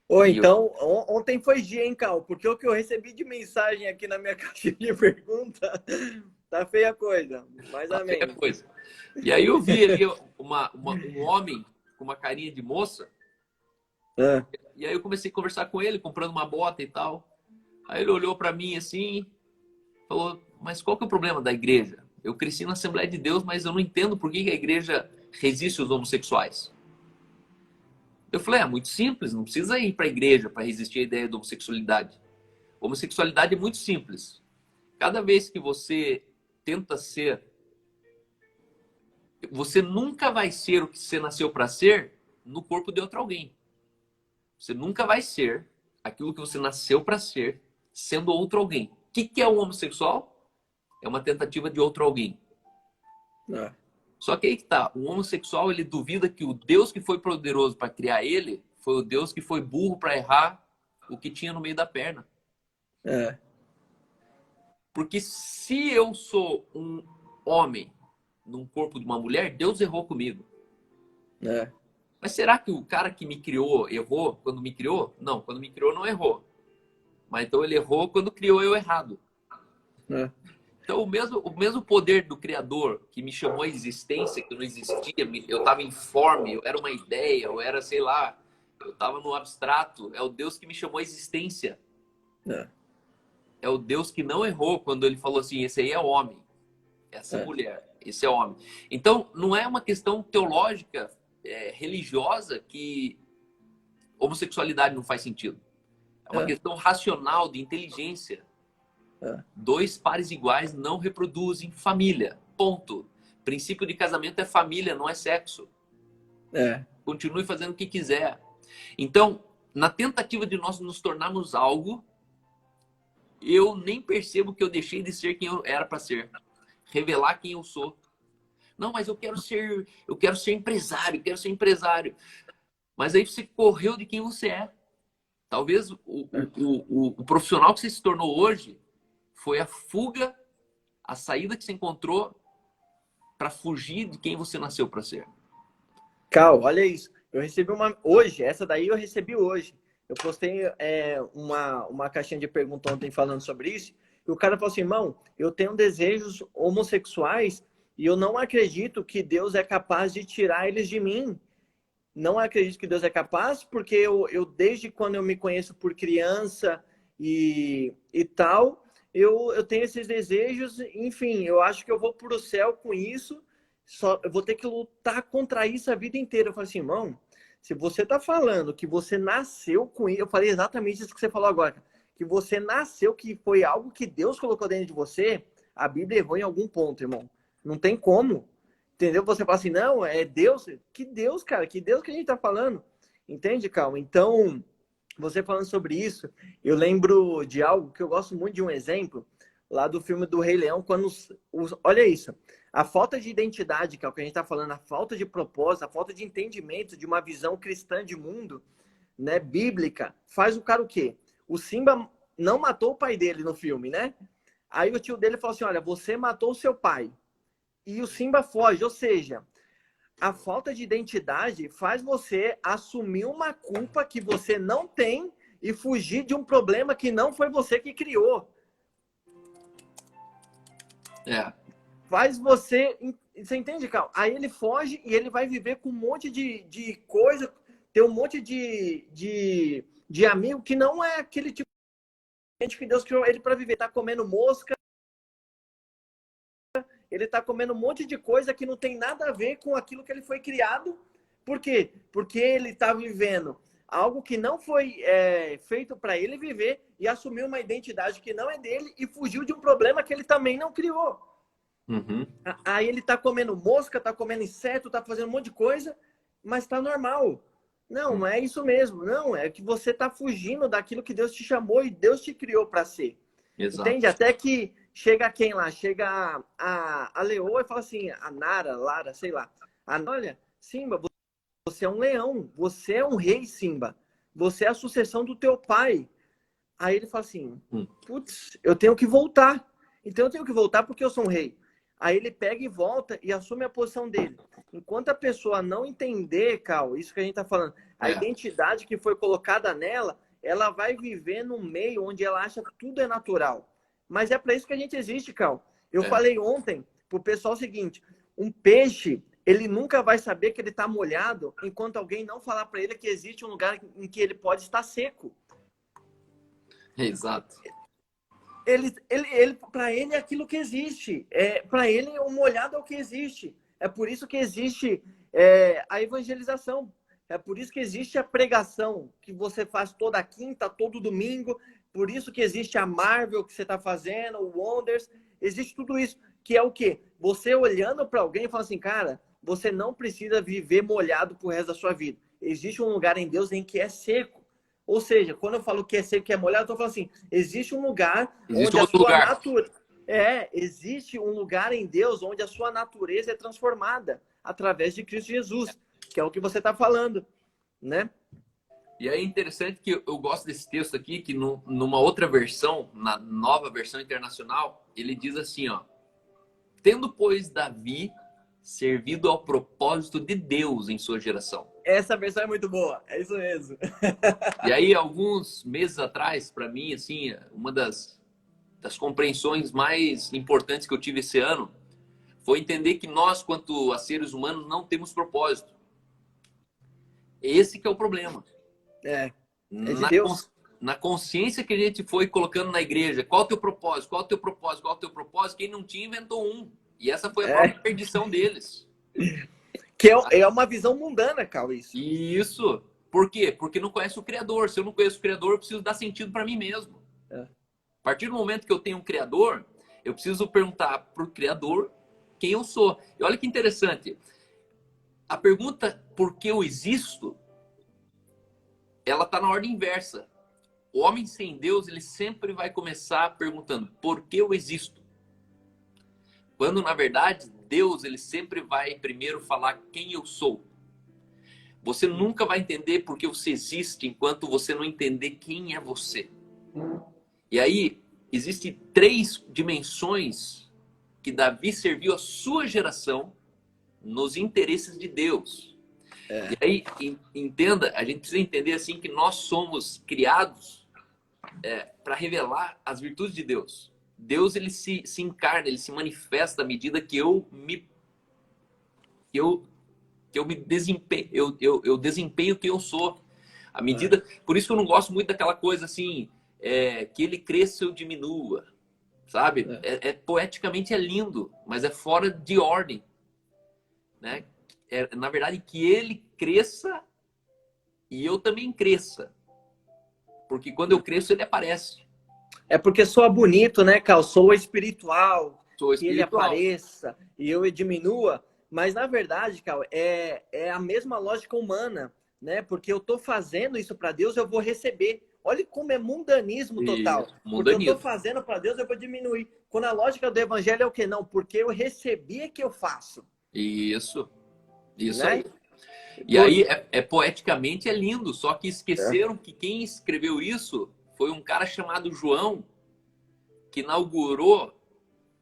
Então, ontem foi dia, hein, Cal? Porque o que eu recebi de mensagem aqui na minha caixa de pergunta, tá feia a coisa. Mas Tá amém. feia a coisa. E aí eu vi ali um homem com uma carinha de moça. E aí eu comecei a conversar com ele, comprando uma bota e tal. Aí ele olhou para mim assim, falou, mas qual que é o problema da igreja? Eu cresci na Assembleia de Deus, mas eu não entendo por que a igreja resiste aos homossexuais. Eu falei, é muito simples, não precisa ir para a igreja para resistir à ideia da homossexualidade. Homossexualidade é muito simples. Cada vez que você tenta ser, você nunca vai ser o que você nasceu para ser no corpo de outro alguém. Você nunca vai ser aquilo que você nasceu para ser sendo outro alguém. O que é um homossexual? É uma tentativa de outro alguém. Só que aí que tá, o homossexual ele duvida que o Deus que foi poderoso para criar ele foi o Deus que foi burro para errar o que tinha no meio da perna. Porque se eu sou um homem num corpo de uma mulher, Deus errou comigo. Mas será que o cara que me criou errou quando me criou? Não, quando me criou não errou. Mas então ele errou quando criou eu errado. Então o mesmo poder do Criador que me chamou à existência, que eu não existia, eu estava informe, eu era uma ideia, eu era, sei lá, eu estava no abstrato, é o Deus que me chamou à existência. É o Deus que não errou quando ele falou assim, esse aí é homem, essa é mulher, esse é homem. Então não é uma questão teológica, religiosa que homossexualidade não faz sentido. É uma questão racional, de inteligência. Dois pares iguais não reproduzem família. Ponto. Princípio de casamento é família, não é sexo. Continue fazendo o que quiser. Então, na tentativa de nós nos tornarmos algo, eu nem percebo que eu deixei de ser quem eu era para ser. Revelar quem eu sou. Não, mas eu quero ser empresário, quero ser empresário. Mas aí você correu de quem você é. Talvez o profissional que você se tornou hoje foi a fuga, a saída que você encontrou para fugir de quem você nasceu para ser. Cal, olha isso. Eu recebi uma hoje, essa daí eu recebi hoje. Eu postei uma caixinha de perguntas ontem falando sobre isso. E o cara falou assim, irmão, eu tenho desejos homossexuais e eu não acredito que Deus é capaz de tirar eles de mim. Não acredito que Deus é capaz, porque eu desde quando eu me conheço por criança e tal, eu tenho esses desejos, enfim, eu acho que eu vou para o céu com isso, eu vou ter que lutar contra isso a vida inteira. Eu falei assim, irmão, se você está falando que você nasceu com isso, eu falei exatamente isso que você falou agora, que você nasceu, que foi algo que Deus colocou dentro de você, a Bíblia errou em algum ponto, irmão. Não tem como. Entendeu? Você fala assim, não, é Deus. Que Deus, cara? Que Deus que a gente tá falando? Entende, Calma? Então, você falando sobre isso, eu lembro de algo que eu gosto muito de um exemplo, lá do filme do Rei Leão, quando olha isso, a falta de identidade, que é o que a gente tá falando, a falta de propósito, a falta de entendimento de uma visão cristã de mundo, né, bíblica, faz o cara o quê? O Simba não matou o pai dele no filme, né? Aí o tio dele falou assim, olha, você matou o seu pai. E o Simba foge, ou seja, a falta de identidade faz você assumir uma culpa que você não tem e fugir de um problema que não foi você que criou. Faz você... Você entende, Carl? Aí ele foge e ele vai viver com um monte de coisa, ter um monte de amigo que não é aquele tipo de gente que Deus criou ele para viver. Tá comendo mosca, ele está comendo um monte de coisa que não tem nada a ver com aquilo que ele foi criado. Por quê? Porque ele está vivendo algo que não foi feito para ele viver e assumiu uma identidade que não é dele e fugiu de um problema que ele também não criou. Aí ele está comendo mosca, está comendo inseto, está fazendo um monte de coisa, mas está normal. Não é isso mesmo. Não, é que você está fugindo daquilo que Deus te chamou e Deus te criou para ser. Exato. Entende? Até que chega quem lá? Chega a leoa e fala assim, a Nara, Lara, sei lá. Olha, Simba, você é um leão, você é um rei, Simba. Você é a sucessão do teu pai. Aí ele fala assim, putz, eu tenho que voltar. Então eu tenho que voltar porque eu sou um rei. Aí ele pega e volta e assume a posição dele. Enquanto a pessoa não entender, Cal, isso que a gente está falando, a identidade que foi colocada nela, ela vai viver num meio onde ela acha que tudo é natural. Mas é para isso que a gente existe, Cal. Eu falei ontem pro pessoal o seguinte, um peixe, ele nunca vai saber que ele está molhado enquanto alguém não falar para ele que existe um lugar em que ele pode estar seco. Exato. Para ele é aquilo que existe. Para ele, o molhado é o que existe. É por isso que existe a evangelização. É por isso que existe a pregação, que você faz toda quinta, todo domingo. Por isso que existe a Marvel que você está fazendo, o Wonders. Existe tudo isso. Que é o quê? Você olhando para alguém e fala assim, cara, você não precisa viver molhado pro resto da sua vida. Existe um lugar em Deus em que é seco. Ou seja, quando eu falo que é seco, que é molhado, eu estou falando assim, existe um lugar onde a sua natureza... existe um lugar em Deus onde a sua natureza é transformada através de Cristo Jesus, que é o que você está falando, né? E aí é interessante que eu gosto desse texto aqui, que numa outra versão, na nova versão internacional, ele diz assim, ó, tendo, pois, Davi servido ao propósito de Deus em sua geração. Essa versão é muito boa, é isso mesmo. E aí, alguns meses atrás, para mim, assim, uma das compreensões mais importantes que eu tive esse ano foi entender que nós, quanto a seres humanos, não temos propósito. Esse que é o problema. De Deus. Na consciência que a gente foi colocando na igreja, qual o teu propósito, qual o teu propósito, qual o teu propósito, quem não tinha inventou um. E essa foi a própria perdição deles. Que é uma visão mundana, Cal, isso. Isso. Por quê? Porque não conhece o Criador. Se eu não conheço o Criador, eu preciso dar sentido para mim mesmo. A partir do momento que eu tenho um Criador, eu preciso perguntar para o Criador quem eu sou. E olha que interessante. A pergunta por que eu existo, ela está na ordem inversa. O homem sem Deus, ele sempre vai começar perguntando por que eu existo. Quando, na verdade, Deus, ele sempre vai primeiro falar quem eu sou. Você nunca vai entender por que você existe enquanto você não entender quem é você. E aí, existem 3 dimensões que Davi serviu a sua geração nos interesses de Deus. E aí, entenda, a gente precisa entender assim que nós somos criados para revelar as virtudes de Deus. Deus, ele se encarna, ele se manifesta à medida que eu desempenho quem eu sou. À medida, por isso que eu não gosto muito daquela coisa assim, que ele cresça ou diminua, sabe? Poeticamente é lindo, mas é fora de ordem, né? Na verdade, que ele cresça e eu também cresça, porque quando eu cresço ele aparece. É porque soa bonito, né, Cal? Soa espiritual, Sou que ele apareça e eu diminua. Mas, na verdade, Cal, é a mesma lógica humana, né? Porque eu tô fazendo isso para Deus, eu vou receber. Olha como é mundanismo total. Porque eu tô fazendo para Deus, eu vou diminuir. Quando a lógica do evangelho é o quê? Não, porque eu recebi é que eu faço. Isso né? Aí. E aí, poeticamente é lindo, só que esqueceram que quem escreveu isso foi um cara chamado João, que inaugurou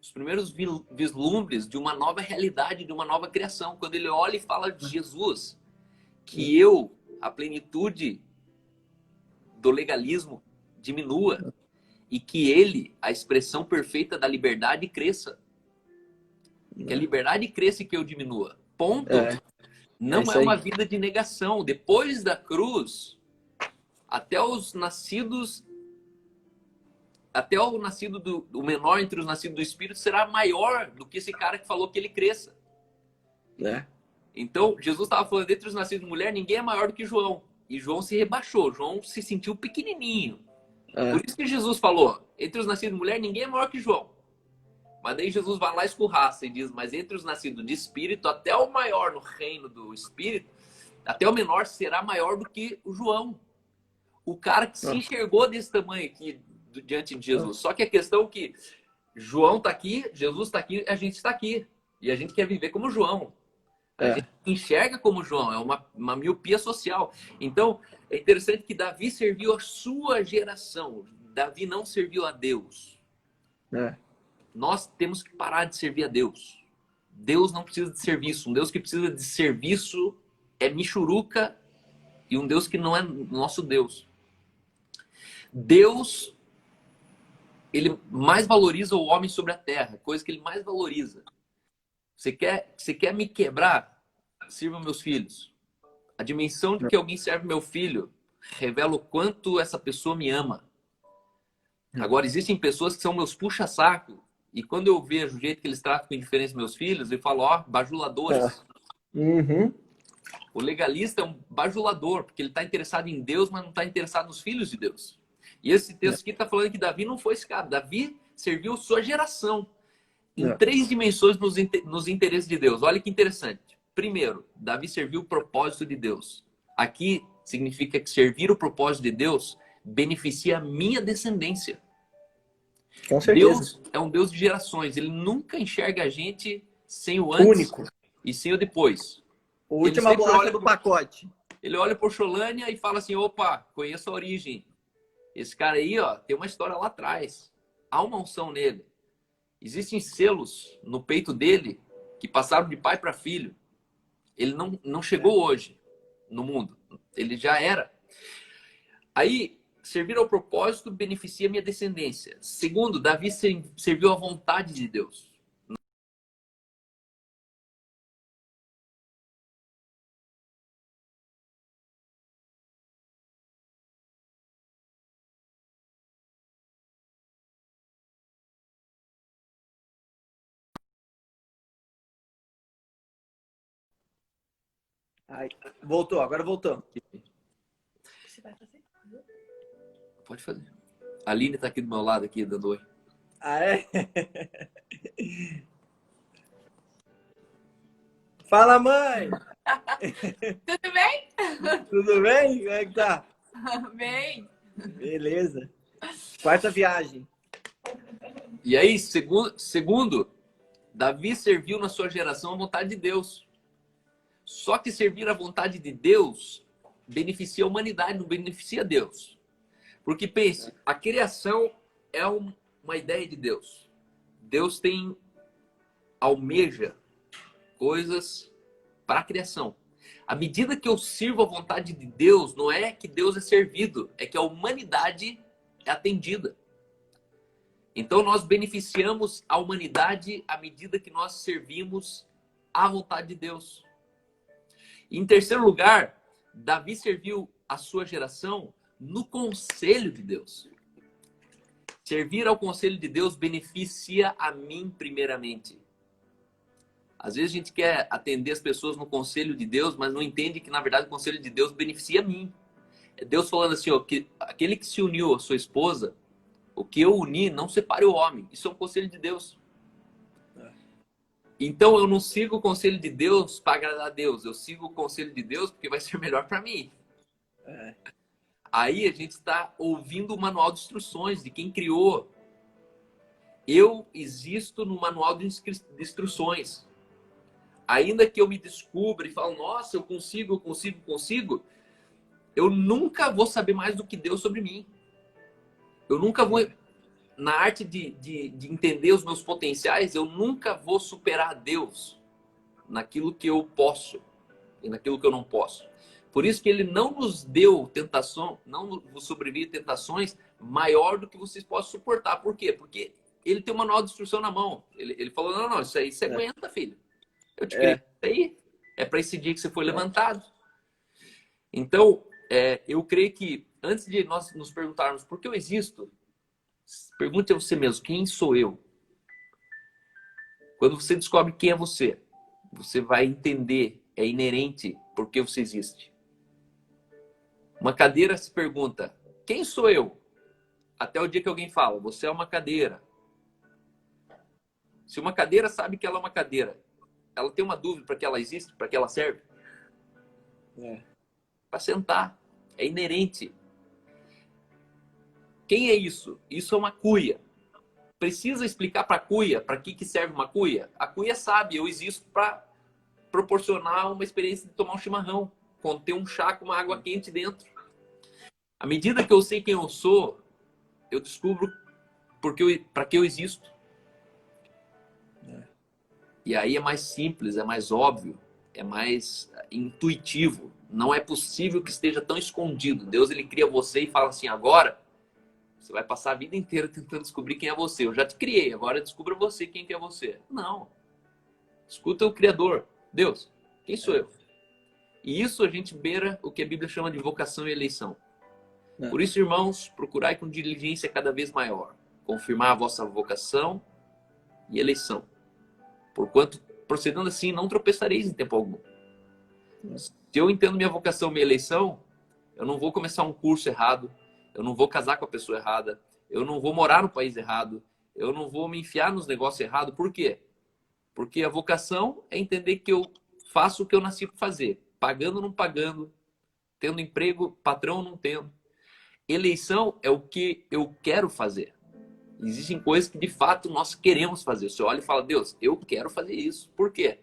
os primeiros vislumbres de uma nova realidade, de uma nova criação. Quando ele olha e fala de Jesus, que a plenitude do legalismo, diminua e que ele, a expressão perfeita da liberdade, cresça. Que a liberdade cresça e que eu diminua. Ponto. Não é uma vida de negação. Depois da cruz, até os nascidos, até o nascido do menor entre os nascidos do Espírito será maior do que esse cara que falou que ele cresça. Então, Jesus estava falando, entre os nascidos de mulher, ninguém é maior do que João. E João se rebaixou, João se sentiu pequenininho. Por isso que Jesus falou, entre os nascidos de mulher, ninguém é maior que João. Mas daí Jesus vai lá e escorraça e diz, mas entre os nascidos de Espírito, até o maior no reino do Espírito, até o menor será maior do que o João. O cara que se enxergou desse tamanho aqui diante de Jesus. Só que a questão é que João está aqui, Jesus está aqui, a gente está aqui. E a gente quer viver como João. A gente enxerga como João, é uma miopia social. Então, é interessante que Davi serviu a sua geração. Davi não serviu a Deus. Nós temos que parar de servir a Deus. Deus não precisa de serviço. Um Deus que precisa de serviço é michuruca e um Deus que não é nosso Deus. Deus, ele mais valoriza o homem sobre a terra, coisa que ele mais valoriza. Você quer me quebrar? Sirva meus filhos. A dimensão de que alguém serve meu filho revela o quanto essa pessoa me ama. Agora, existem pessoas que são meus puxa-saco. E quando eu vejo o jeito que eles tratam com indiferença meus filhos, eu falo, ó, bajuladores. O legalista é um bajulador, porque ele está interessado em Deus, mas não está interessado nos filhos de Deus. E esse texto aqui está falando que Davi não foi esse cara. Davi serviu sua geração em 3 dimensões nos interesses de Deus. Olha que interessante. Primeiro, Davi serviu o propósito de Deus. Aqui significa que servir o propósito de Deus beneficia a minha descendência. Com certeza. Deus é um Deus de gerações. Ele nunca enxerga a gente sem o antes Único. E sem o depois. A última bolacha do pacote. Ele olha por Xolânia e fala assim, opa, conheço a origem. Esse cara aí, ó, tem uma história lá atrás. Há uma unção nele. Existem selos no peito dele que passaram de pai para filho. Ele não chegou hoje no mundo. Ele já era. Aí, servir ao propósito beneficia minha descendência. Segundo, Davi serviu à vontade de Deus. Ai, voltou, agora voltou. Você vai fazer? Pode fazer. A Aline tá aqui do meu lado, aqui, dando oi. Ah, é? Fala, mãe! Tudo bem? Tudo bem? Como é que tá? Bem. Beleza. Quarta viagem. E aí, segundo, Davi serviu na sua geração a vontade de Deus. Só que servir a vontade de Deus beneficia a humanidade, não beneficia Deus. Porque pense, a criação é uma ideia de Deus. Deus almeja coisas para a criação. À medida que eu sirvo a vontade de Deus, não é que Deus é servido, é que a humanidade é atendida. Então nós beneficiamos a humanidade à medida que nós servimos à vontade de Deus. Em terceiro lugar, Davi serviu a sua geração no conselho de Deus. Servir ao conselho de Deus beneficia a mim primeiramente. Às vezes a gente quer atender as pessoas no conselho de Deus, mas não entende que na verdade o conselho de Deus beneficia a mim. É Deus falando assim, ó, que aquele que se uniu à sua esposa, o que eu uni, não separe o homem. Isso é um conselho de Deus. Então eu não sigo o conselho de Deus para agradar a Deus. Eu sigo o conselho de Deus porque vai ser melhor para mim. Aí a gente está ouvindo o manual de instruções de quem criou. Eu existo no manual de instruções. Ainda que eu me descubra e falo, nossa, eu consigo, eu nunca vou saber mais do que Deus sobre mim. Eu nunca vou, na arte de entender os meus potenciais, eu nunca vou superar Deus naquilo que eu posso e naquilo que eu não posso. Por isso que ele não nos deu tentação, não nos sobrevive tentações maior do que vocês possam suportar. Por quê? Porque ele tem um manual de instrução na mão. Ele falou, não, isso aí você aguenta, filho. Eu te criei isso aí. É para esse dia que você foi levantado. Então, eu creio que antes de nós nos perguntarmos por que eu existo, pergunte a você mesmo, quem sou eu? Quando você descobre quem é você, você vai entender, é inerente por que você existe. Uma cadeira se pergunta, quem sou eu? Até o dia que alguém fala, você é uma cadeira. Se uma cadeira sabe que ela é uma cadeira, ela tem uma dúvida para que ela existe, para que ela serve? Para sentar. É inerente. Quem é isso? Isso é uma cuia. precisa explicar para a cuia para que serve uma cuia? A cuia sabe, eu existo para proporcionar uma experiência de tomar um chimarrão, conter um chá com uma água quente dentro. À medida que eu sei quem eu sou, eu descubro para que eu existo. E aí é mais simples, é mais óbvio, é mais intuitivo. Não é possível que esteja tão escondido. Deus, ele cria você e fala assim, agora você vai passar a vida inteira tentando descobrir quem é você. Eu já te criei, agora descubra você quem que é você. Não. Escuta o Criador. Deus, quem sou eu? E isso a gente beira o que a Bíblia chama de vocação e eleição. Por isso, irmãos, procurai com diligência cada vez maior confirmar a vossa vocação e eleição. Porquanto, procedendo assim, não tropeçareis em tempo algum. Se eu entendo minha vocação e minha eleição, eu não vou começar um curso errado, eu não vou casar com a pessoa errada, eu não vou morar no país errado, eu não vou me enfiar nos negócios errados. Por quê? Porque a vocação é entender que eu faço o que eu nasci para fazer, pagando ou não pagando, tendo emprego, patrão ou não tendo. Eleição é o que eu quero fazer. Existem coisas que de fato nós queremos fazer. Você olha e fala, Deus, eu quero fazer isso. Por quê?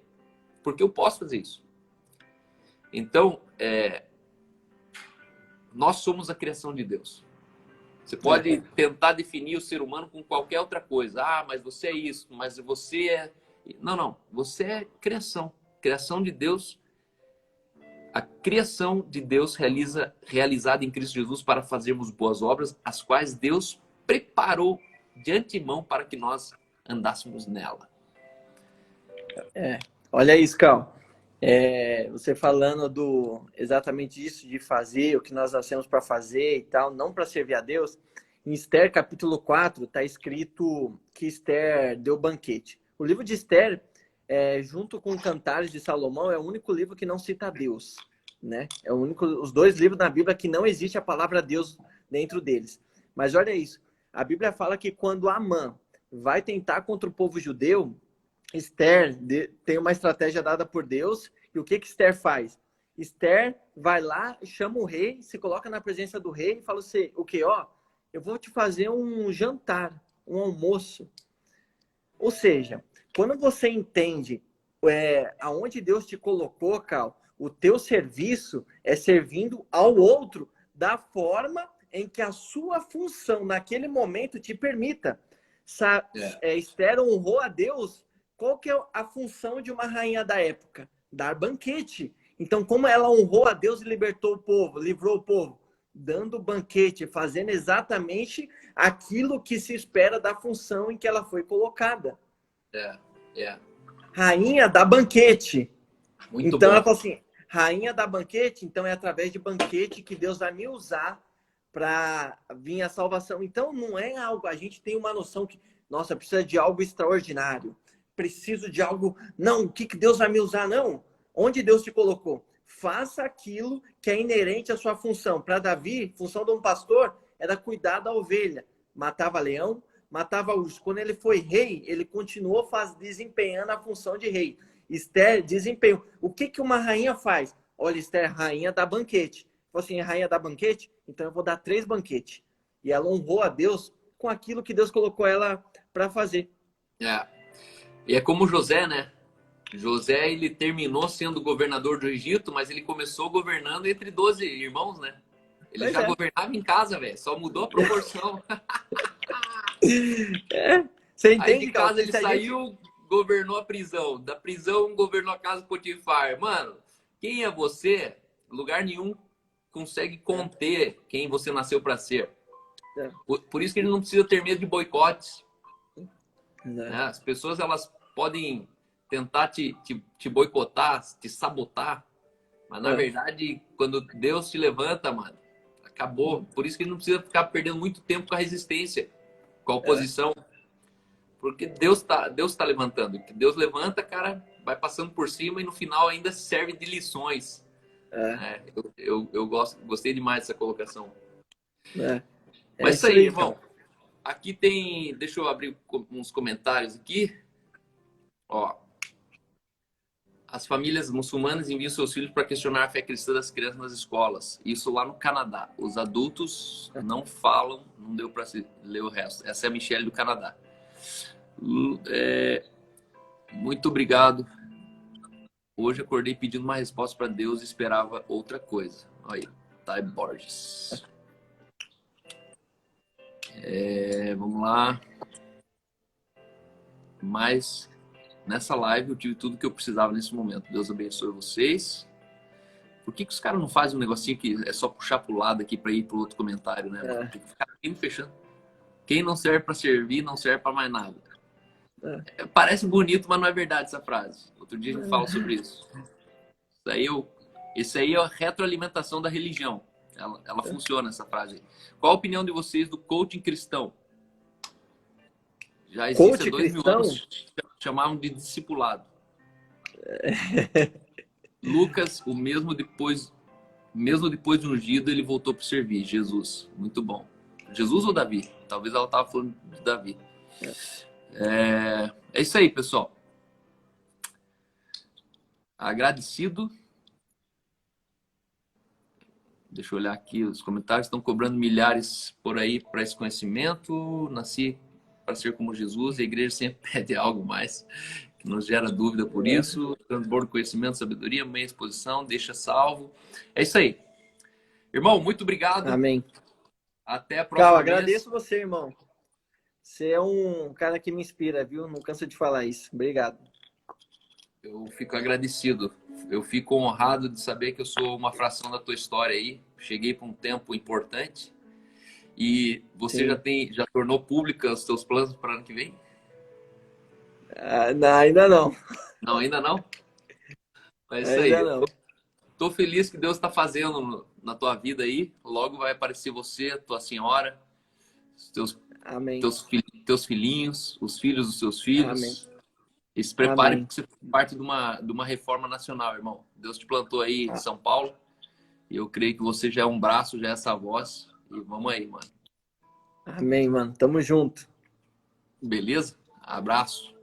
Porque eu posso fazer isso. Então, nós somos a criação de Deus. Você pode tentar definir o ser humano com qualquer outra coisa. Ah, mas você é isso, mas você é... Não, não. Você é criação. Criação de Deus. A criação de Deus realizada em Cristo Jesus para fazermos boas obras, as quais Deus preparou de antemão para que nós andássemos nela. Olha isso, Cal. Você falando exatamente disso, de fazer o que nós nascemos para fazer e tal, não para servir a Deus. Em Esther, capítulo 4, está escrito que Esther deu banquete. O livro de Esther, junto com Cantares de Salomão, é o único livro que não cita Deus, né? É o único, os dois livros na Bíblia que não existe a palavra Deus dentro deles. Mas olha isso, a Bíblia fala que quando Amã vai tentar contra o povo judeu, Esther tem uma estratégia dada por Deus. E o que Esther faz? Esther vai lá, chama o rei, se coloca na presença do rei e fala assim, o que? Ó, eu vou te fazer um jantar, um almoço. Ou seja, quando você entende aonde Deus te colocou, Cal, o teu serviço é servindo ao outro da forma em que a sua função naquele momento te permita. Esther honrou a Deus. Qual que é a função de uma rainha da época? Dar banquete. Então, como ela honrou a Deus e libertou o povo, livrou o povo? Dando banquete, fazendo exatamente aquilo que se espera da função em que ela foi colocada. Rainha da banquete. Muito então, bom. Ela fala assim, rainha da banquete, então é através de banquete que Deus vai me usar para vir a salvação. Então, não é algo, a gente tem uma noção que, nossa, precisa de algo extraordinário. Preciso de algo... Não, o que Deus vai me usar? Não. Onde Deus te colocou? Faça aquilo que é inerente à sua função. Para Davi, função de um pastor era cuidar da ovelha. Matava leão, matava urso. Quando ele foi rei, ele continuou desempenhando a função de rei. Esther desempenhou. O que uma rainha faz? Olha, Esther, rainha dá banquete. Falei assim, rainha dá banquete? Então eu vou dar 3 banquetes. E ela honrou a Deus com aquilo que Deus colocou ela para fazer. E é como José, né? José, ele terminou sendo governador do Egito, mas ele começou governando entre 12 irmãos, né? Ele já governava em casa, velho. Só mudou a proporção. Você entende? Aí de casa ele saiu, governou a prisão. Da prisão, governou a casa do Potifar. Mano, quem é você? Lugar nenhum consegue conter quem você nasceu para ser. Por isso que ele não precisa ter medo de boicotes. As pessoas, elas podem tentar te boicotar, te sabotar, mas na verdade, quando Deus te levanta, mano, acabou. Por isso que ele não precisa ficar perdendo muito tempo com a resistência, com a oposição, porque Deus tá levantando. Deus levanta, cara, vai passando por cima e no final ainda serve de lições. Eu gostei demais dessa colocação. Mas isso aí, irmão. Aqui tem... Deixa eu abrir uns comentários aqui. Ó. As famílias muçulmanas enviam seus filhos para questionar a fé cristã das crianças nas escolas. Isso lá no Canadá. Os adultos não falam, não deu para ler o resto. Essa é a Michelle do Canadá. Muito obrigado. Hoje acordei pedindo uma resposta para Deus e esperava outra coisa. Olha aí, Thay Borges. Vamos lá. Mas nessa live eu tive tudo que eu precisava nesse momento. Deus abençoe vocês. Por que os caras não fazem um negocinho que é só puxar pro lado aqui para ir pro outro comentário, né? Tem que ficar aqui fechando. Quem não serve para servir, não serve para mais nada. Parece bonito, mas não é verdade essa frase. Outro dia a gente fala sobre isso. Isso aí é a retroalimentação da religião. Ela funciona, essa frase aí. Qual a opinião de vocês do coaching cristão? Já existe há 2000 anos, chamavam de discipulado. Lucas, o mesmo depois de ungido, ele voltou para servir. Jesus, muito bom. Jesus ou Davi? Talvez ela estava falando de Davi. É isso aí, pessoal. Agradecido. Deixa eu olhar aqui os comentários. Estão cobrando milhares por aí para esse conhecimento. Nasci para ser como Jesus. A igreja sempre pede algo mais, que nos gera dúvida por isso. Transbordo conhecimento, sabedoria, meia exposição, deixa salvo. É isso aí. Irmão, muito obrigado. Amém. Até a próxima vez. Agradeço você, irmão. Você é um cara que me inspira, viu? Não canso de falar isso. Obrigado. Eu fico agradecido. Eu fico honrado de saber que eu sou uma fração da tua história aí. Cheguei para um tempo importante. E você já tornou pública os teus planos para o ano que vem? Não, ainda não. Não, ainda não? É isso ainda aí. Não. Tô feliz que Deus está fazendo na tua vida aí. Logo vai aparecer você, tua senhora, Amém. teus filhinhos, os filhos dos seus filhos. Amém. E se prepare porque você faz parte de uma reforma nacional, irmão. Deus te plantou aí em São Paulo. E eu creio que você já é um braço, já é essa voz. E vamos aí, mano. Amém, mano. Tamo junto. Beleza? Abraço.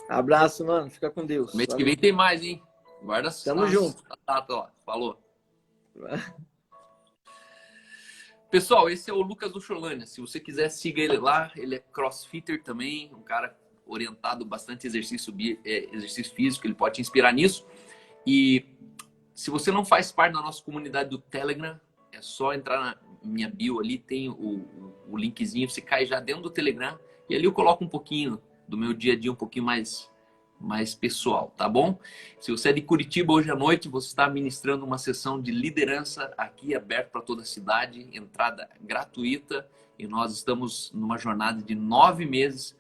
Abraço, mano. Fica com Deus. Mês que vem tem mais, hein? Guarda Tamo junto. A data lá. Falou. Pessoal, esse é o Lucas do Cholânia. Se você quiser, siga ele lá. Ele é crossfitter também. Um cara orientado bastante exercício físico. Ele pode te inspirar nisso. E se você não faz parte da nossa comunidade do Telegram, é só entrar na minha bio ali. Tem o linkzinho. Você cai já dentro do Telegram. E ali eu coloco um pouquinho do meu dia a dia, um pouquinho mais pessoal, tá bom? Se você é de Curitiba, hoje à noite você está ministrando uma sessão de liderança aqui, aberto para toda a cidade, entrada gratuita, e nós estamos numa jornada de 9 meses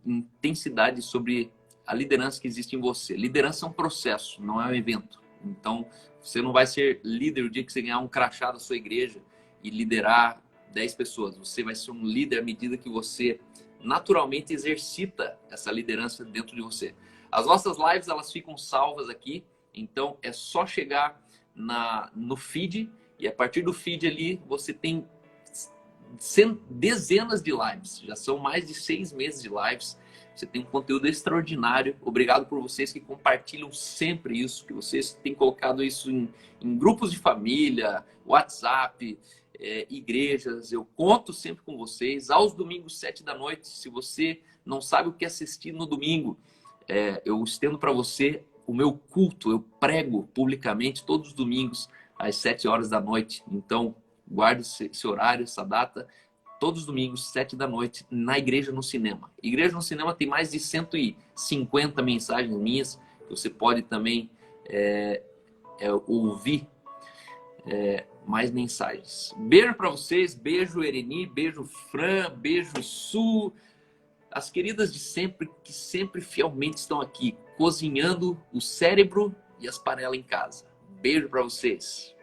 de intensidade sobre a liderança que existe em você. Liderança é um processo, não é um evento. Então, você não vai ser líder o dia que você ganhar um crachá da sua igreja e liderar 10 pessoas. Você vai ser um líder à medida que você naturalmente exercita essa liderança dentro de você. As nossas lives, elas ficam salvas aqui, então é só chegar no feed, e a partir do feed ali você tem dezenas de lives, já são mais de 6 meses de lives, você tem um conteúdo extraordinário. Obrigado por vocês que compartilham sempre isso, que vocês têm colocado isso em grupos de família, WhatsApp, igrejas. Eu conto sempre com vocês. Aos domingos, 7 da noite, se você não sabe o que assistir no domingo, eu estendo para você o meu culto. Eu prego publicamente todos os domingos às 7 horas da noite. Então, guarde esse horário, essa data. Todos os domingos, 7 da noite, na Igreja no Cinema. Igreja no Cinema tem mais de 150 mensagens minhas. Você pode também ouvir mais mensagens. Beijo para vocês. Beijo, Ereni. Beijo, Fran. Beijo, Su. As queridas de sempre, que sempre fielmente estão aqui, cozinhando o cérebro e as panelas em casa. Beijo para vocês.